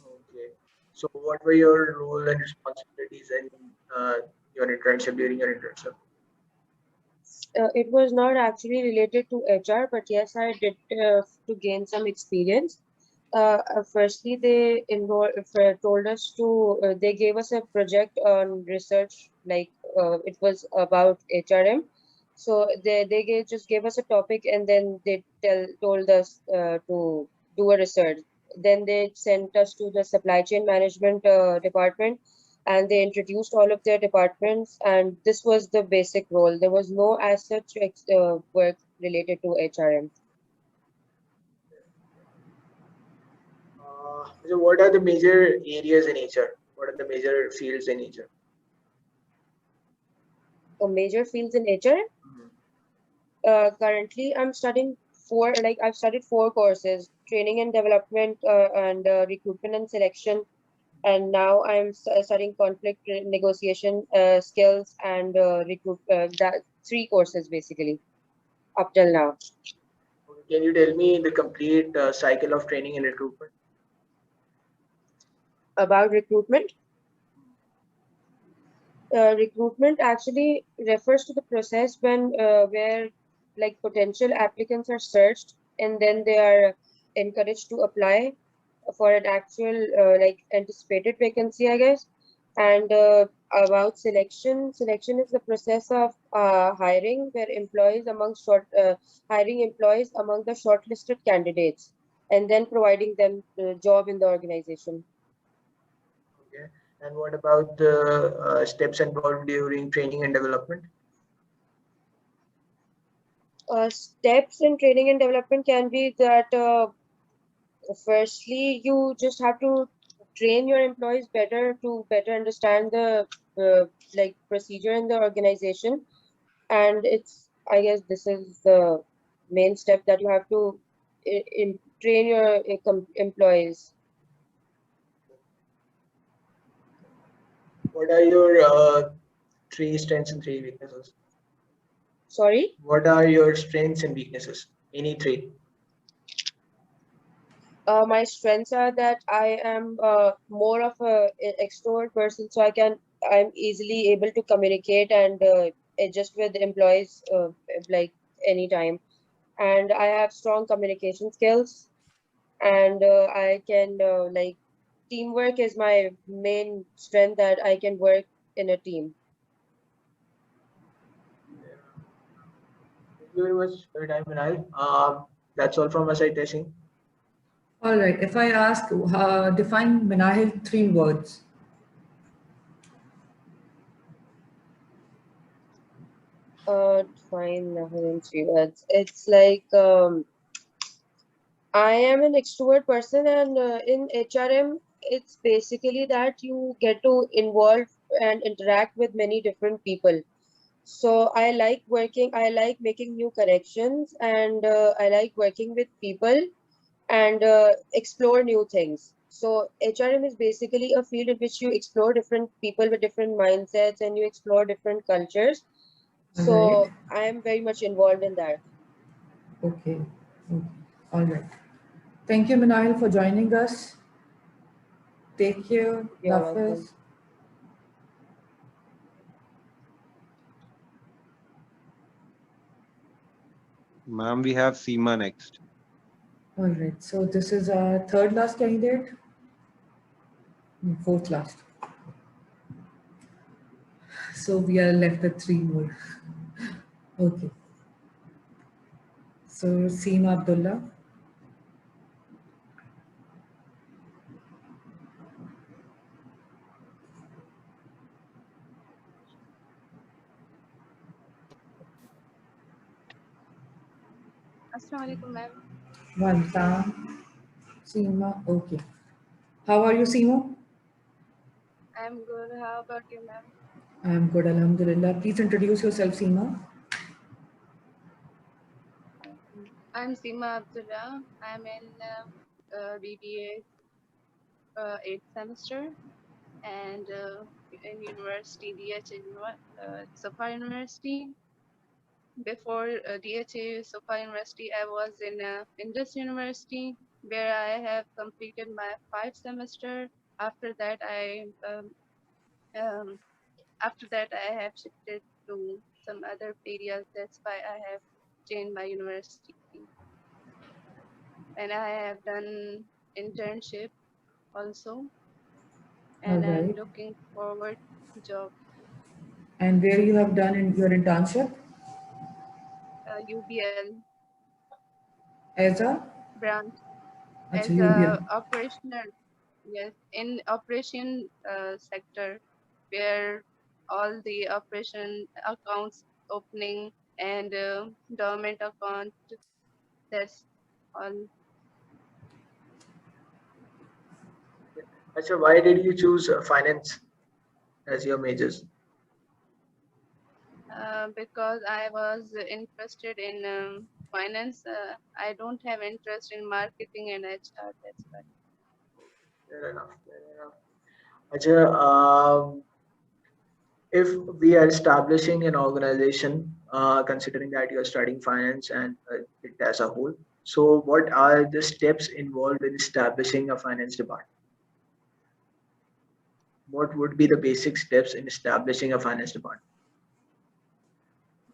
Okay. So what were your role and responsibilities in your internship, during your internship? It was not actually related to HR, but yes, I did to gain some experience. Firstly, they told us to, they gave us a project on research, like it was about HRM. So just gave us a topic, and then they told us to do a research. Then they sent us to the supply chain management department, and they introduced all of their departments, and this was the basic role. There was no as such work related to HRM. So what are the major areas in HR? What are the major fields in HR? Major fields in HRM? Currently, I'm studying I've studied 4 courses: training and development, and recruitment and selection. And now I'm studying conflict negotiation skills and that 3 courses basically up till now. Can you tell me the complete cycle of training and recruitment? About recruitment? Recruitment actually refers to the process where like potential applicants are searched, and then they are encouraged to apply for an actual like anticipated vacancy, I guess. And about selection is the process of hiring where hiring employees among the shortlisted candidates, and then providing them the job in the organization. Okay. And what about the steps involved during training and development? Steps in training and development can be that firstly, you just have to train your employees better to better understand the like procedure in the organization, and I guess this is the main step, that you have to train your employees. What are your 3 strengths and 3 weaknesses? Sorry? What are your strengths and weaknesses? Any 3? My strengths are that I am more of an extrovert person, so I'm easily able to communicate and adjust with employees like anytime. And I have strong communication skills, and I can like teamwork is my main strength, that I can work in a team. Thank you very much for your time, Vinay. That's all from my side, Tehseen. All right. If I ask, define Minahil 3 words. Fine, in 3 words. It's like I am an extrovert person, and in HRM, it's basically that you get to involve and interact with many different people. So I like making new connections, and I like working with people and explore new things. So HRM is basically a field in which you explore different people with different mindsets, and you explore different cultures. All right. So I am very much involved in that. Okay. Okay. All right. Thank you, Minahil, for joining us. Take care. You're welcome. Hafiz. Ma'am, we have Seema next. All right. So this is our third last candidate. No, fourth last. So we are left with 3 more. Okay. So Seema Abdullah. Assalamu alaikum, ma'am. Welcome. Seema. Okay. How are you, Seema? I'm good. How about you, ma'am? I'm good, Alhamdulillah. Please introduce yourself, Seema. I'm Seema Abdullah. I'm in BBA 8th semester and in university, DHA Safa University. Before DHA Safa University, I was in Indus University, where I have completed my 5th semester. After that, um, I have shifted to some other areas. That's why I have changed my university. And I have done internship also. All And I'm right. looking forward to job. And where you have done in your internship? UBL Azhar? branch as Actually, a UBL. operational, yes, in operation sector, where all the operation accounts opening and government account, that's all. Achha, why did you choose finance as your majors? Because I was interested in finance. I don't have interest in marketing and HR. That's why. Fair enough. Fair enough. Achha, if we are establishing an organization, considering that you are studying finance and it as a whole, so what are the steps involved in establishing a finance department? What would be the basic steps in establishing a finance department?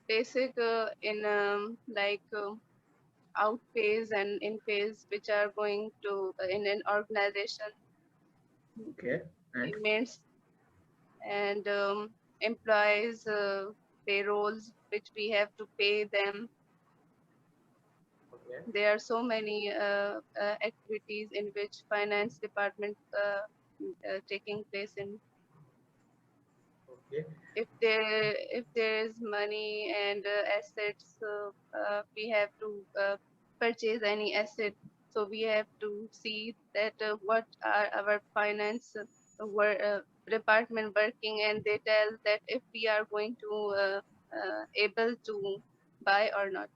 Basic in like outpays and inpays, which are going to in an organization. Okay. And Payments and employees payrolls, which we have to pay them. okay. There are so many activities in which finance department taking place in. Okay. If there is money and assets, we have to purchase any asset. So we have to see that what are our finance department working, and they tell that if we are going to able to buy or not.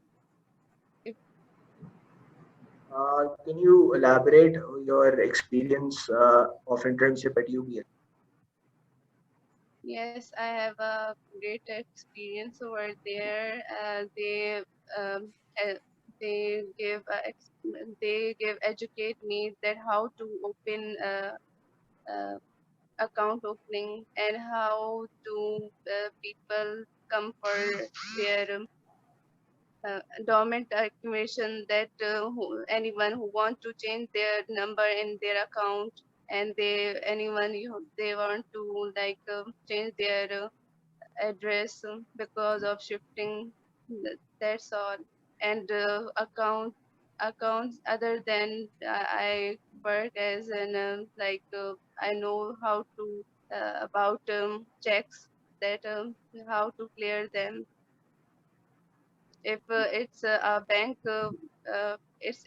Can you elaborate your experience of internship at UBL? Yes, I have a great experience over there. Um, uh, they they give educate me that how to open uh, account opening and how to people come for their dormant accumulation, that anyone who want to change their number in their account, and anyone they want to like change their address because of shifting. That's all. And accounts other than I work as an I know how to about checks, that how to clear them. If it's a bank, it's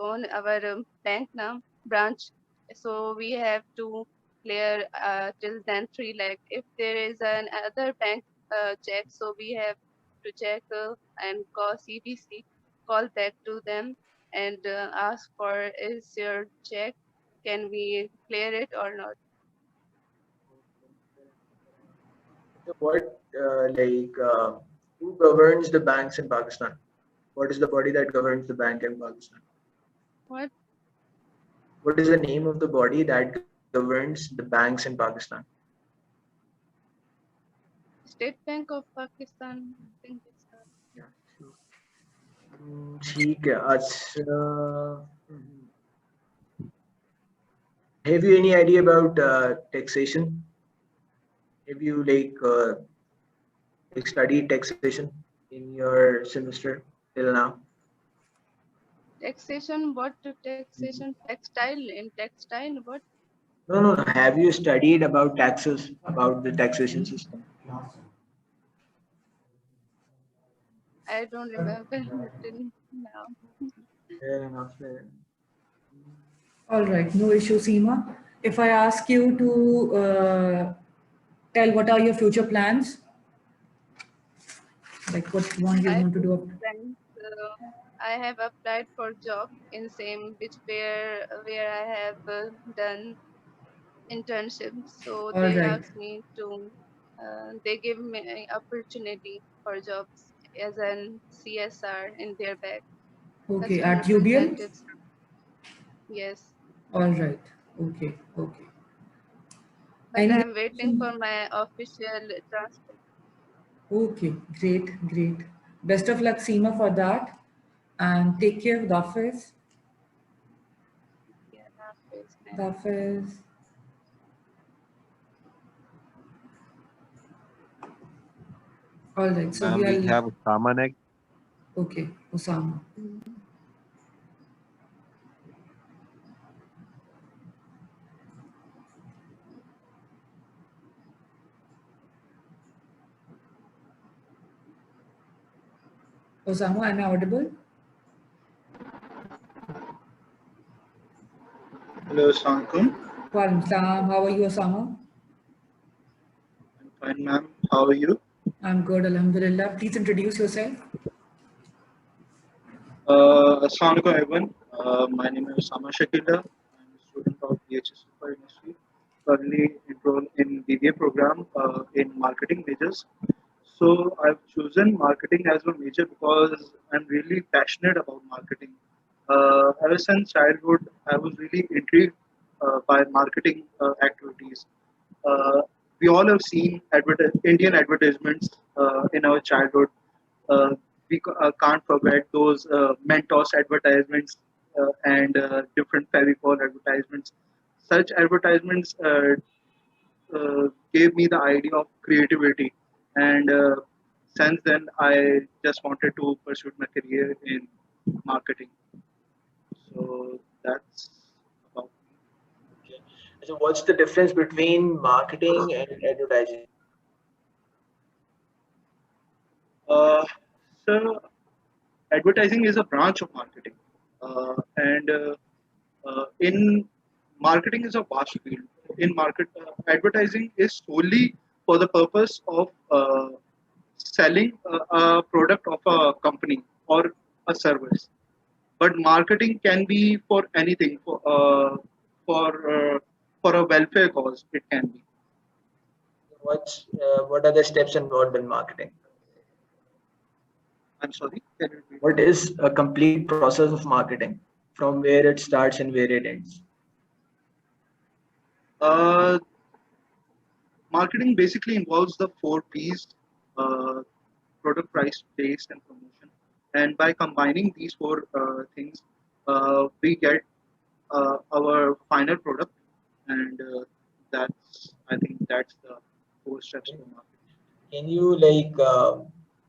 on our bank now branch, so we have to clear till then 3 lakh. If there is an other bank check, so we have to check and call CBC, call back to them and ask for, is your check, can we clear it or not? So what, who governs the banks in Pakistan? What is the body that governs the bank in Pakistan? What? What is the name of the body that governs the banks in Pakistan? State Bank of Pakistan, I think it's ठीक है. अच्छा. Have you any idea about taxation? Have you studied taxation in your semester till now? taxation. What taxation? Textile, in textile, what? No. Have you studied about taxes, about the taxation system? I don't remember till now. Fair enough. All right, no issue, Seema. If I ask you to tell what are your future plans, like what one you My want to do. friends, I have applied for job in same which where I have done internship. So All they right. asked me to, they give me opportunity for jobs as an CSR in their back, Okay, customer at UBL? representatives. Yes, All right. Okay. Okay. but Any I'm waiting for my official transfer. Okay, great, great. Best of luck, Seema, for that. And take care of the office. Yeah, office, The ma'am. office. All right, so Ma'am, we we are, have Usama next. okay, Osama. Osama, am I audible? Hello, Assalamualaikum. Walaikum salam. How are you, Osama? I'm fine, ma'am. How are you? I'm good, Alhamdulillah. Please introduce yourself. Assalamualaikum, everyone. My name is Osama Shakila. I'm a student of DHS University, currently enrolled in BBA program in marketing majors. So I've chosen marketing as a major because I'm really passionate about marketing. Ever since childhood, I was really intrigued by marketing activities. Uh, we all have seen Indian advertisements in our childhood. Uh, can't forget those Mentos advertisements and different Fevicol advertisements. Such advertisements gave me the idea of creativity, and since then I just wanted to pursue my career in marketing. So that's about. Okay. So what's the difference between marketing and advertising? Uh, so advertising is a branch of marketing, and in marketing is a vast field. In market, advertising is solely for the purpose of selling a product of a company or a service. But marketing can be for anything, for for a welfare cause. It can be. What are the steps involved in marketing? I'm sorry, can you repeat? What is a complete process of marketing from where it starts and where it ends? Uh, Marketing basically involves the 4 P's: uh, product, price, place, and promotion. And by combining these 4 things, we get our final product, and I think that's the 4 steps for marketing. Can you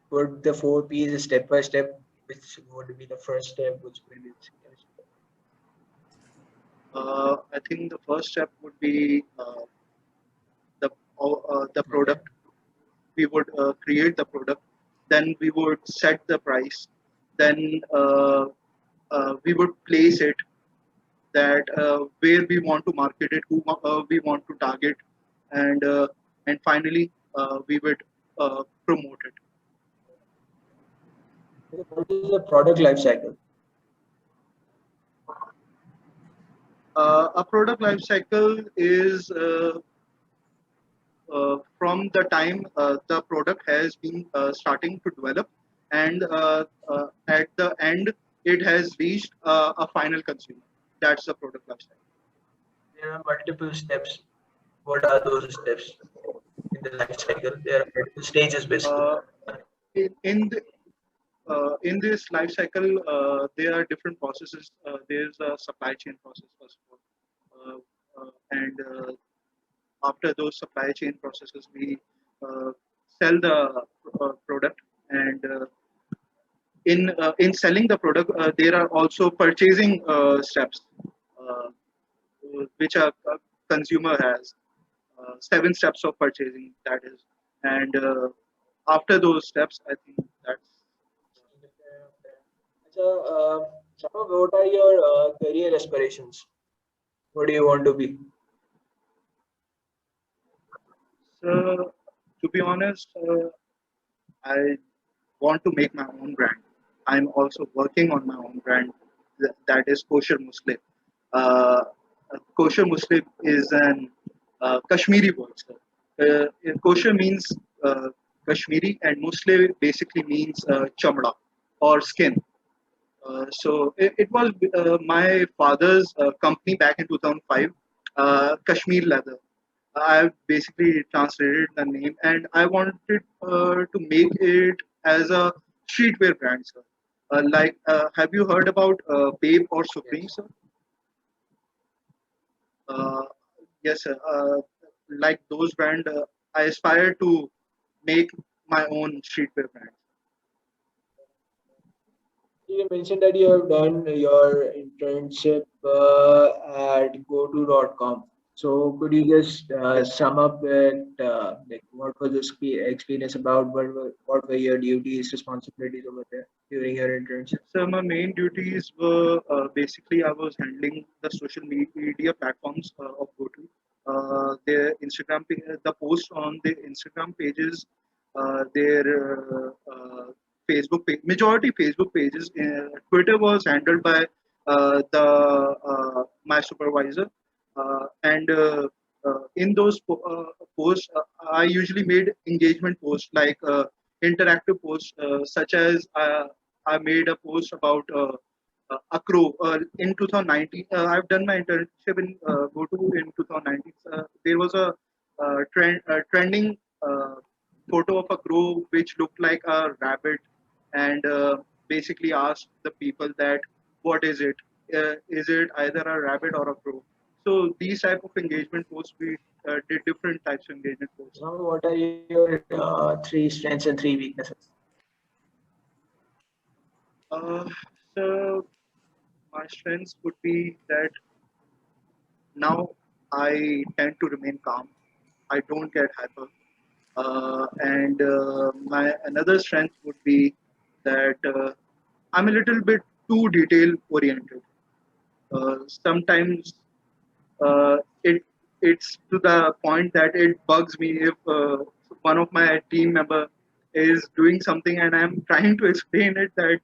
put the 4 P's step by step? Which would be the first step? Which would be the second step? I think the first step would be the product. We would create the product, then we would set the price, then we would place it, that where we want to market it, who we want to target, and finally we would promote it. What is the product life cycle? A product life cycle is from the time the product has been starting to develop, and at the end it has reached a final consumer. That's the product life cycle. There are multiple steps. What are those steps in the life cycle? There are multiple stages basically. In the in this life cycle, there are different processes. There's a supply chain process first of all, and after those supply chain processes, we sell the product, and in selling the product, there are also purchasing steps, uh, which a consumer has 7 steps of purchasing. That is, and after those steps, I think that's. So, Shama, what are your career aspirations? What do you want to be? So, to be honest, I want to make my own brand. I'm also working on my own brand, that is Kosher Muslim. Uh, Kosher Muslim is an Kashmiri word. Sir. Kosher means Kashmiri, and Muslim basically means chamda or skin. It was my father's company back in 2005, Kashmir Leather. I basically translated the name, and I wanted to make it as a streetwear brand, sir. Have you heard about Babe or Supreme, sir? Uh, yes, sir. Like those brand, I aspire to make my own streetwear brand. You mentioned that you have done your internship at goto.com. So could you just sum up it, what was this experience about? What were your duties, responsibilities over there during your internship? So my main duties were basically I was handling the social media platforms of GoTo. Their the post on the Instagram pages, their Facebook page, majority Facebook pages. Twitter was handled by my supervisor, and in those posts, I usually made engagement posts, like interactive posts, such as I made a post about Accro in 2019. I've done my internship in GoTo in 2019. There was a trending photo of a crow which looked like a rabbit, and basically asked the people that what is it? Is it either a rabbit or a crow? So these type of engagement posts, we did different types of engagement posts. Now, what are your 3 strengths and 3 weaknesses? So my strengths would be that now I tend to remain calm. I don't get hyper. And my another strength would be that I'm a little bit too detail oriented. Sometimes uh, it it's to the point that it bugs me if one of my team member is doing something and I'm trying to explain it that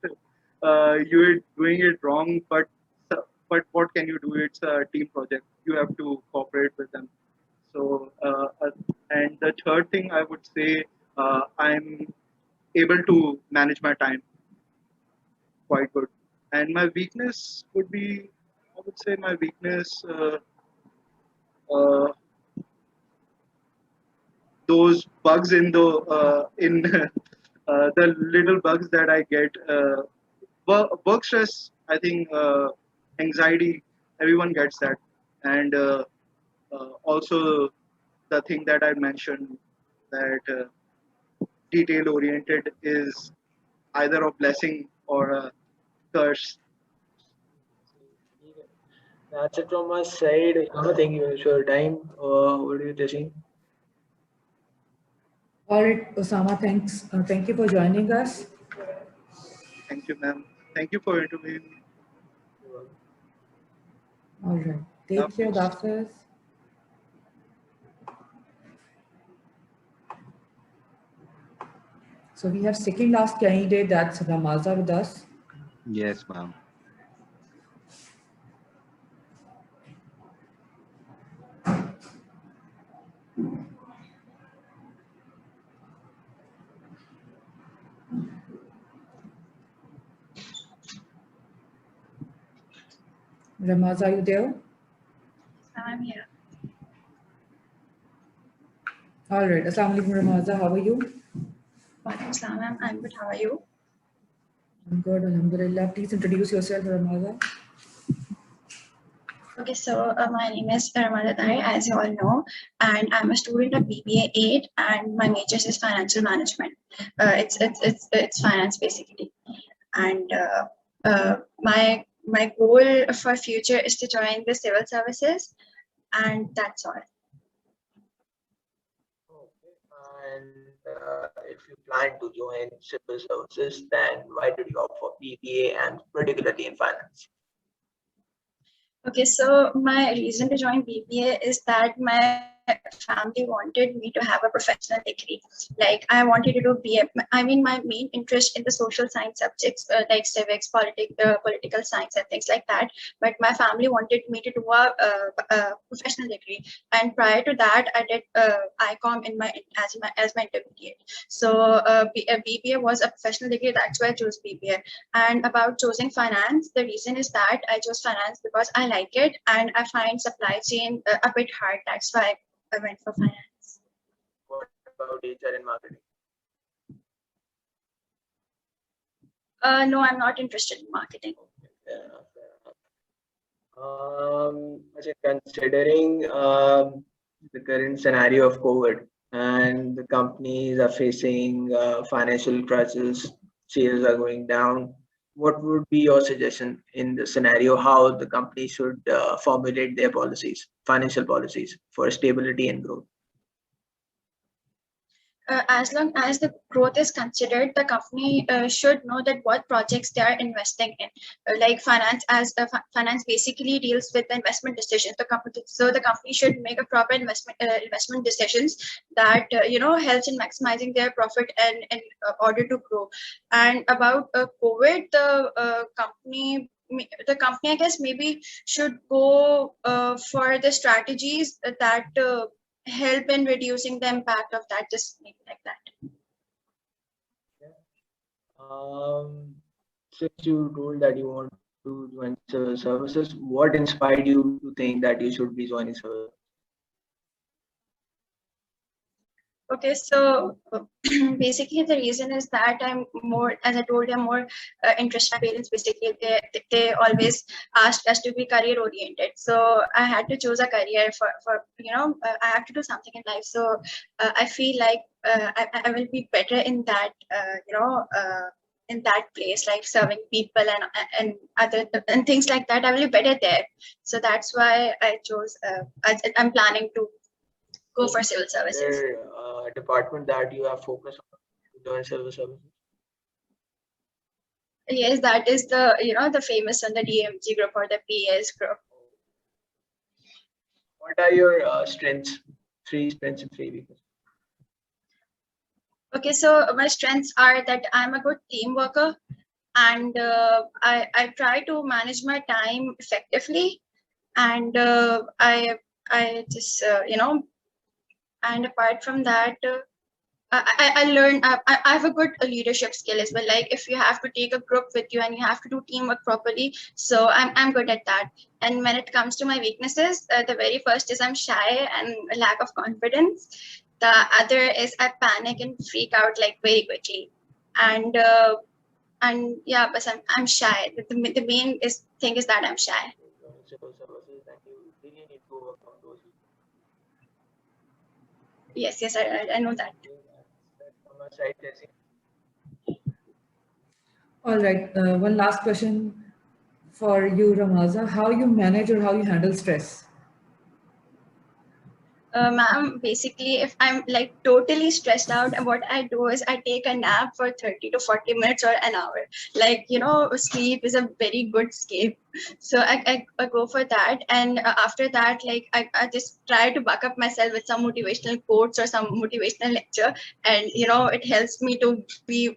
you're doing it wrong, but what can you do? It's a team project. You have to cooperate with them. So And the third thing I would say, I'm able to manage my time quite good. And my weakness would be, I would say, my weakness, uh, those bugs in in the little bugs that I get. Work stress, I think, anxiety, everyone gets that, and also the thing that I mentioned, that detail oriented is either a blessing or a curse. That's it from my side. Thank you very much for your time. What do you, Tehseen? All right, Osama, thanks. Thank you for joining us. Thank you, ma'am. Thank you for interviewing me. All right. Take care, Dafis. So we have second last candidate, that's Ramaza with us. Yes, ma'am. Ramaza, are you there? I'm here. All right. Assalamu alaikum, Ramaza. How are you? Walaikum salam, ma'am. I'm good. How are you? I'm good, alhamdulillah. Please introduce yourself, Ramaza. Okay, so my name is Ramada Tahir, as you all know, and I'm a student of BBA 8, and my major is financial management. It's finance basically, and my goal for future is to join the civil services, and that's all. And if you plan to join civil services, then why did you opt for BBA and particularly in finance? Okay, so my reason to join BBA is that my family wanted me to have a professional degree. Like I wanted to do BA. I mean, my main interest in the social science subjects like civics, political science, and things like that. But my family wanted me to do a professional degree. And prior to that, I did ICOM as my intermediate. So BBA was a professional degree. That's why I chose BBA. And about choosing finance, the reason is that I chose finance because I like it and I find supply chain a bit hard. That's why I went for finance. What about HR and marketing? No, I'm not interested in marketing. Considering the current scenario of COVID and the companies are facing financial crisis, sales are going down, what would be your suggestion in the scenario how the company should formulate their policies, financial policies for stability and growth? As long as the growth is considered, the company should know that what projects they are investing in. Like finance, finance basically deals with the investment decisions. So the company should make a proper investment decisions that helps in maximizing their profit and in order to grow. And about COVID, the company, I guess, maybe should go for the strategies that help in reducing the impact of that, just maybe like that. Since you told that you want to join civil services, what inspired you to think that you should be joining civil? Okay, so basically the reason is that I'm more, as I told you, I'm more interested. My parents basically, they always asked us to be career oriented. So I had to choose a career for I have to do something in life. So I feel like I will be better in that, in that place, like serving people and other and things like that. I will be better there. So that's why I chose, I'm planning to go for civil services. Department that you have focused on to join civil services? Yes, that is the famous on the DMG group or the PS group. What are your strengths? 3 strengths and 3 weaknesses. Okay, so my strengths are that I'm a good team worker, and I try to manage my time effectively, and I just And apart from that, I learned I have a good leadership skill as well. Like if you have to take a group with you and you have to do teamwork properly, so I'm good at that. And when it comes to my weaknesses, the very first is I'm shy and a lack of confidence. The other is I panic and freak out like very quickly. And yeah, but I'm shy. The main thing is that I'm shy. Yes, I know that. All right. One last question for you, Ramaza. How you manage or how you handle stress? Ma'am, basically, if I'm like totally stressed out, what I do is I take a nap for 30 to 40 minutes or an hour. Like, sleep is a very good escape. So I go for that. And after that, like, I just try to back up myself with some motivational quotes or some motivational lecture. And, it helps me to be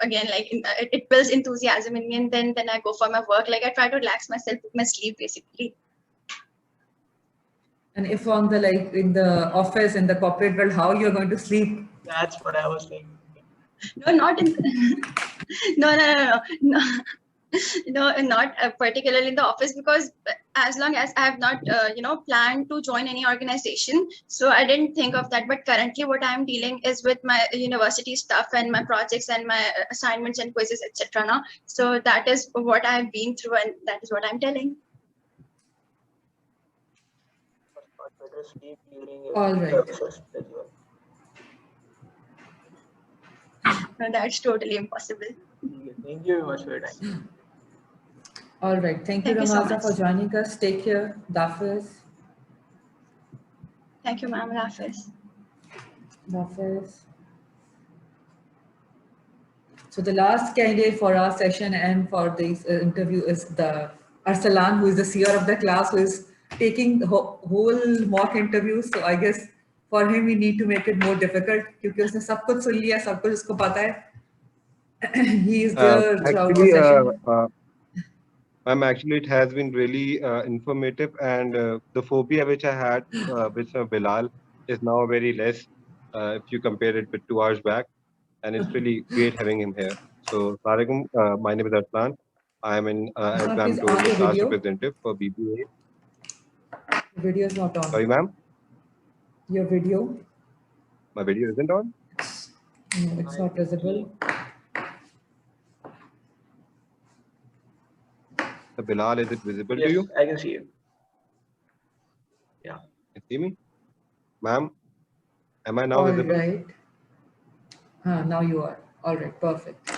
again, like it builds enthusiasm in me. And then I go for my work. Like I try to relax myself with my sleep, basically. And if on the in the office, in the corporate world, how you're going to sleep? That's what I was thinking. No, not in. No. No, not particularly in the office, because as long as I have not, planned to join any organization, so I didn't think of that. But currently, what I'm dealing is with my university stuff and my projects and my assignments and quizzes, etc. Now, so that is what I've been through, and that is what I'm telling. All right. No, that's totally impossible. Thank you very much for your time. All right. Thank you, Thank you so Ramaza, much. for joining us. Take care. Dafis. Thank you, ma'am. Hafiz. Dafis. So the last candidate for our session and for this interview is the Arsalan, who is the seer of the class, who is taking the whole mock interview. So I guess for him, we need to make it more difficult because उसने सब कुछ सुन लिया, सब कुछ उसको पता है. He is there throughout the Actually, session. ma'am, actually, it has been really informative, and the phobia which I had with Bilal is now very less if you compare it with 2 hours back, and it's really great having him here. So, Assalamualaikum, my name is Arslan. Arsalan, I'm please told on the your class video. representative for BBA. The video is not on. Sorry, ma'am, Your video? my video isn't on. No, it's not visible. Bilal, is it visible to Yes, you? I can see you. Yeah. Can you see me? Ma'am, am I now All visible? right. Now you are. All right. Perfect.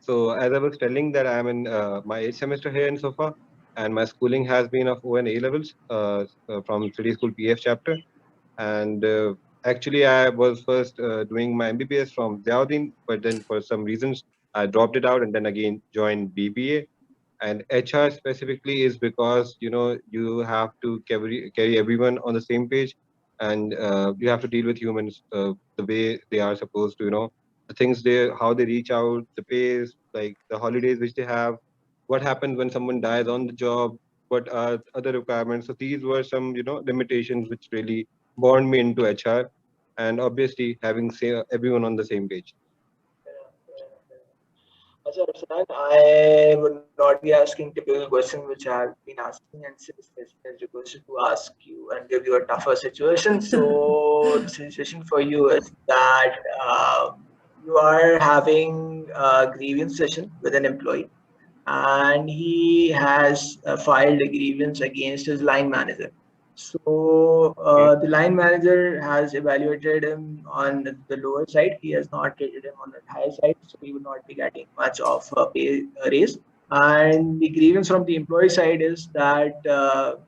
So as I was telling that I'm in my 8th semester here in SOFA, and my schooling has been of O and A levels from City School PF chapter. And actually, I was first doing my MBBS from Ziauddin, but then for some reasons, I dropped it out and then again joined BBA. And HR specifically is because you have to carry everyone on the same page, and you have to deal with humans the way they are supposed to. The things how they reach out, the pays, like the holidays which they have, what happens when someone dies on the job, what are other requirements. So these were some limitations which really bond me into HR, and obviously having everyone on the same page. Azhar, I would not be asking typical questions which I have been asking, and since this is requested to ask you and give you a tougher situation. So the situation for you is that you are having a grievance session with an employee, and he has filed a grievance against his line manager. So the line manager has evaluated him on the lower side. He has not rated him on the higher side, so he will not be getting much of a pay raise. And the grievance from the employee side is that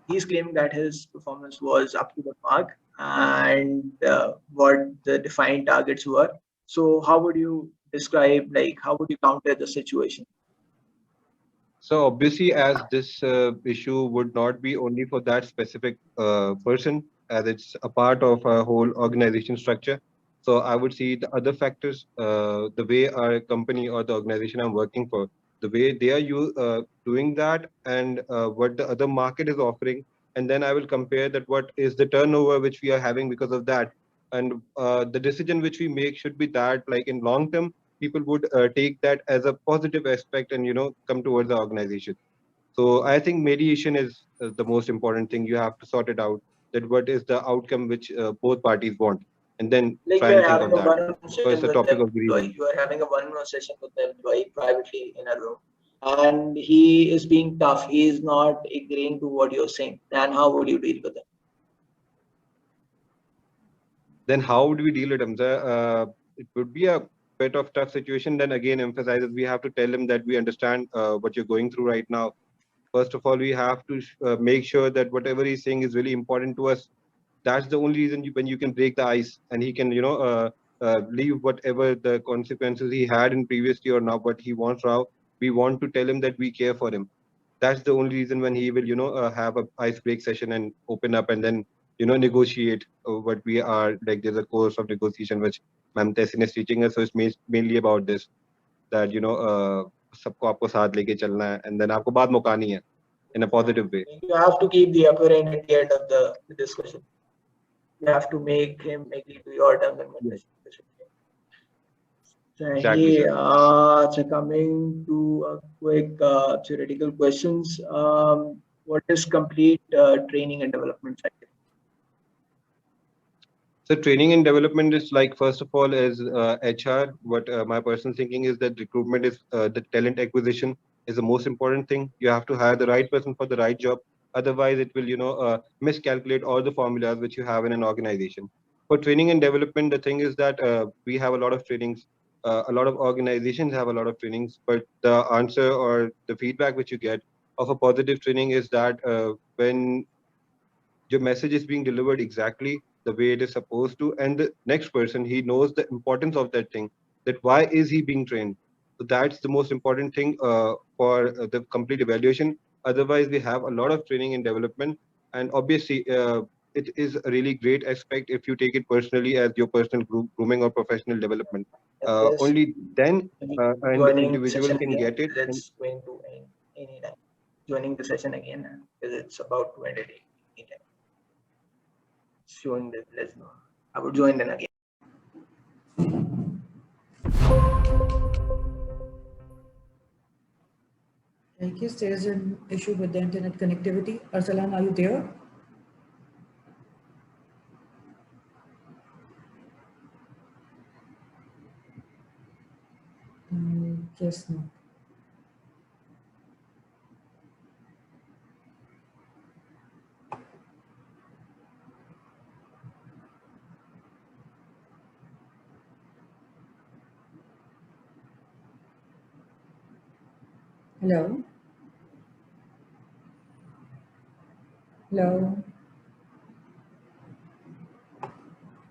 he's claiming that his performance was up to the mark and what the defined targets were. So how would you describe, like, how would you counter the situation? So obviously, as this issue would not be only for that specific person, as it's a part of a whole organization structure. So I would see the other factors, the way our company or the organization I'm working for, the way they are doing that, and what the other market is offering, and then I will compare that what is the turnover which we are having because of that, and the decision which we make should be that, like, in long term, people would take that as a positive aspect and come towards the organization. So I think mediation is the most important thing. You have to sort it out, that what is the outcome which both parties want, and then Like try you and are think having on a that. one-on-one So it's session a with the topic of employee. grievance. You are having a one-on-one session with the employee privately in a room, and he is being tough. He is not agreeing to what you're saying. Then how would you deal with it? Then how would we deal with him? It would be a bit of tough situation. Then again, emphasizes we have to tell him that we understand what you're going through right now. First of all, we have to make sure that whatever he's saying is really important to us. That's the only reason when you can break the ice, and he can leave whatever the consequences he had in previously or now what he wants now. We want to tell him that we care for him. That's the only reason when he will have a ice break session and open up, and then negotiate what we are like. There's a course of negotiation which ma'am Tehseen is teaching us, so it's mainly about this, that सबको आपको साथ लेके चलना है, and then आपको बात मुकानी है in a positive way. You have to keep the upper end at the end of the discussion. You have to make him agree to your terms and conditions. Exactly, Hey, sir. so coming to a quick theoretical questions. What is complete training and development cycle? So training and development is like, first of all, is HR. What my personal thinking is that recruitment is the talent acquisition is the most important thing. You have to hire the right person for the right job. Otherwise, it will miscalculate all the formulas which you have in an organization. For training and development, the thing is that we have a lot of trainings. A lot of organizations have a lot of trainings, but the answer or the feedback which you get of a positive training is that when your message is being delivered exactly the way it is supposed to, and the next person, he knows the importance of that thing, that why is he being trained. So that's the most important thing for the complete evaluation. Otherwise, we have a lot of training and development, and obviously it is a really great aspect if you take it personally as your personal grooming or professional development. Yes. Only then an Joining the individual session can again, get it. it's going to end anytime. Joining the session again because it's about to end at any time. Showing that let's know. I would join then again. I guess there's an issue with the internet connectivity. Arsalan, are you there? Guess not. Hello? Hello?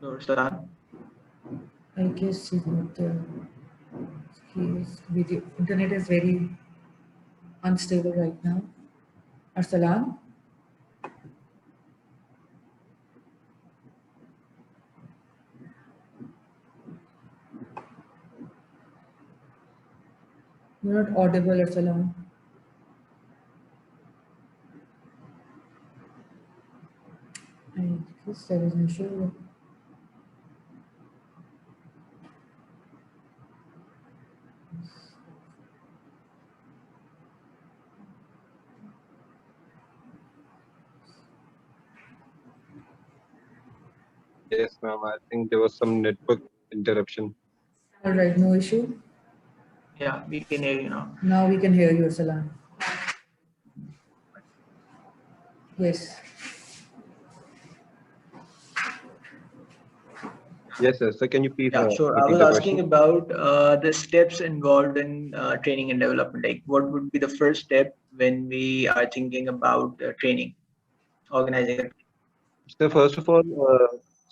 No, Arsalan. I guess he's not there. His video internet is very unstable right now. Arsalan? You're not audible, Arsalan. I guess there is an issue. Yes, ma'am. I think there was some network interruption. All right, no issue. Yeah, we can hear you now. Now we can hear you, Arsalan. Yes. Yes, sir. So can you please Yeah, sure. I repeat was the asking question? about the steps involved in training and development. Like, what would be the first step when we are thinking about training, organizing it? So first of all,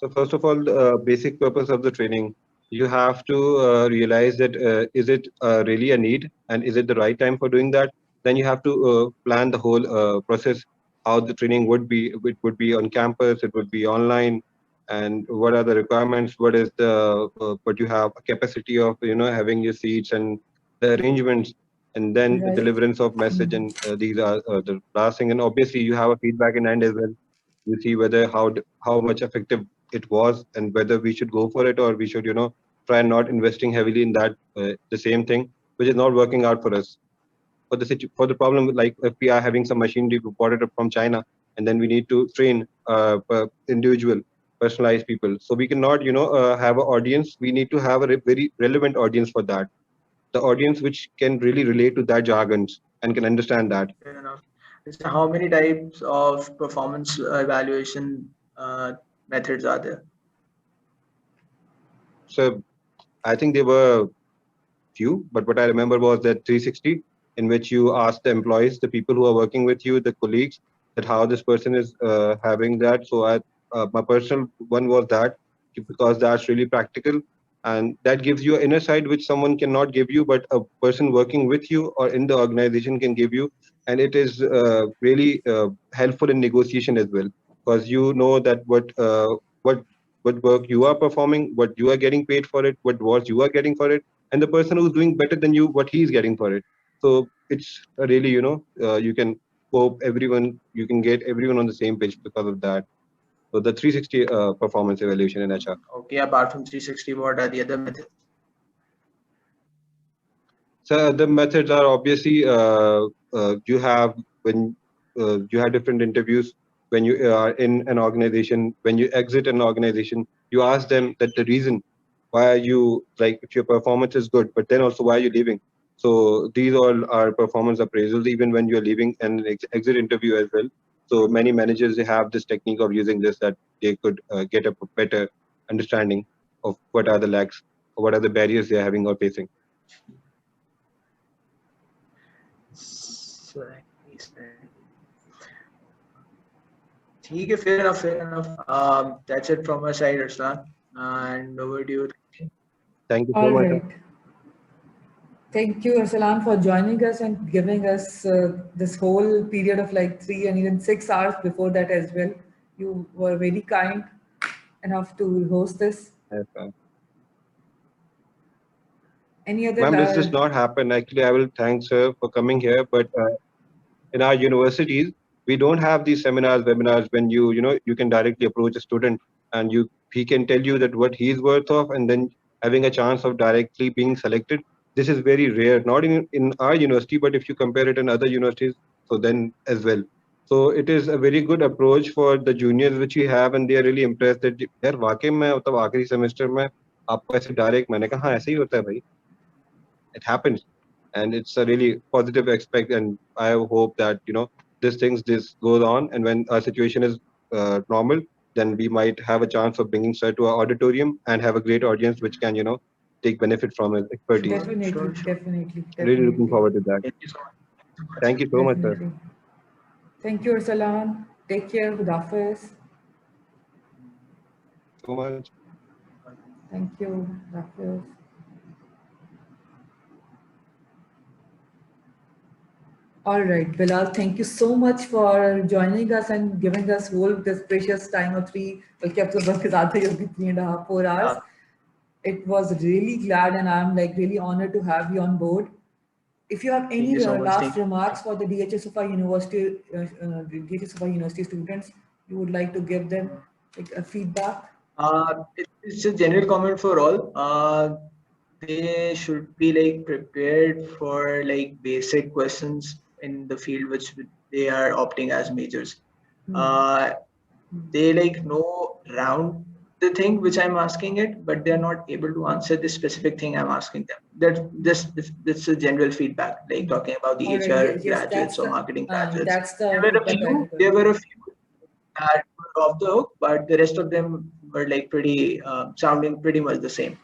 the basic purpose of the training, you have to realize that is it really a need, and is it the right time for doing that? Then you have to plan the whole process, how the training would be. It would be on campus, it would be online, and what are the requirements? What is the what you have a capacity of having your seats and the arrangements. and then Right. deliverance of message, and these are the last thing. And obviously, you have a feedback in end as well. You see whether how much effective it was, and whether we should go for it, or we should try not investing heavily in that the same thing which is not working out for us. For the problem, like if we are having some machinery imported from China, and then we need to train individual personalized people, so we cannot have an audience. We need to have a very relevant audience for that, the audience which can really relate to that jargons and can understand that. Fair enough. So how many types of performance evaluation methods are there? So I think there were few, but what I remember was that 360, in which you ask the employees, the people who are working with you, the colleagues, that how this person is having that. So my personal one was that, because that's really practical, and that gives you an inner side which someone cannot give you, but a person working with you or in the organization can give you, and it is really helpful in negotiation as well, because you know that what work you are performing, what you are getting paid for it, what work you are getting for it, and the person who's doing better than you, what he's getting for it. So it's a really you can hope everyone, you can get everyone on the same page because of that. So the 360 performance evaluation in HR. Okay, apart from 360, what are the other methods? So the methods are obviously you have when you have different interviews when you are in an organization. When you exit an organization, you ask them that the reason why are you, like, if your performance is good, but then also why are you leaving. So these all are performance appraisals even when you're leaving, and exit interview as well. So many managers, they have this technique of using this, that they could get a better understanding of what are the lacks or what are the barriers they're having or facing. ठीक है, fair enough, fair enough. That's it from my side, Arslan, and over to you. Thank you so All much. right. Thank you, Arsalan, for joining us and giving us this whole period of like 3 and even 6 hours before that as well. You were very kind enough to host this. Yes, Any other? ma'am, this does not happen. Actually, I will thank sir for coming here, but in our universities, we don't have these seminars, webinars when you can directly approach a student, and he can tell you that what he's worth of, and then having a chance of directly being selected. This is very rare, not in our university, but if you compare it in other universities, so then as well. So it is a very good approach for the juniors which we have, and they are really impressed that यार वाकई में मतलब आखिरी semester में आपको ऐसे direct, मैंने कहा हाँ ऐसे ही होता है भाई, it happens, and it's a really positive aspect. And I hope that this goes on, and when our situation is normal, then we might have a chance of bringing sir to our auditorium and have a great audience which can take benefit from his expertise. Definitely, definitely. Really looking forward to that. Thank you so much, sir. Definitely. Thank you, Arsalan. Take care. Good Hafiz. So much. Thank you. Good Hafiz. All right, Bilal, thank you so much for joining us and giving us whole this precious time of 3.5, 4 hours. It was really glad, and I'm like really honored to have you on board. If you have any last remarks for the DHSFI University, University students, you would like to give them like a feedback? It's a general comment for all. They should be like prepared for like basic questions in the field which they are opting as majors. They like know around the thing which I'm asking it, but they're not able to answer the specific thing I'm asking them. That's a general feedback, like talking about the HR graduates or marketing graduates. There were a few that were off the hook, but the rest of them were like pretty sounding pretty much the same.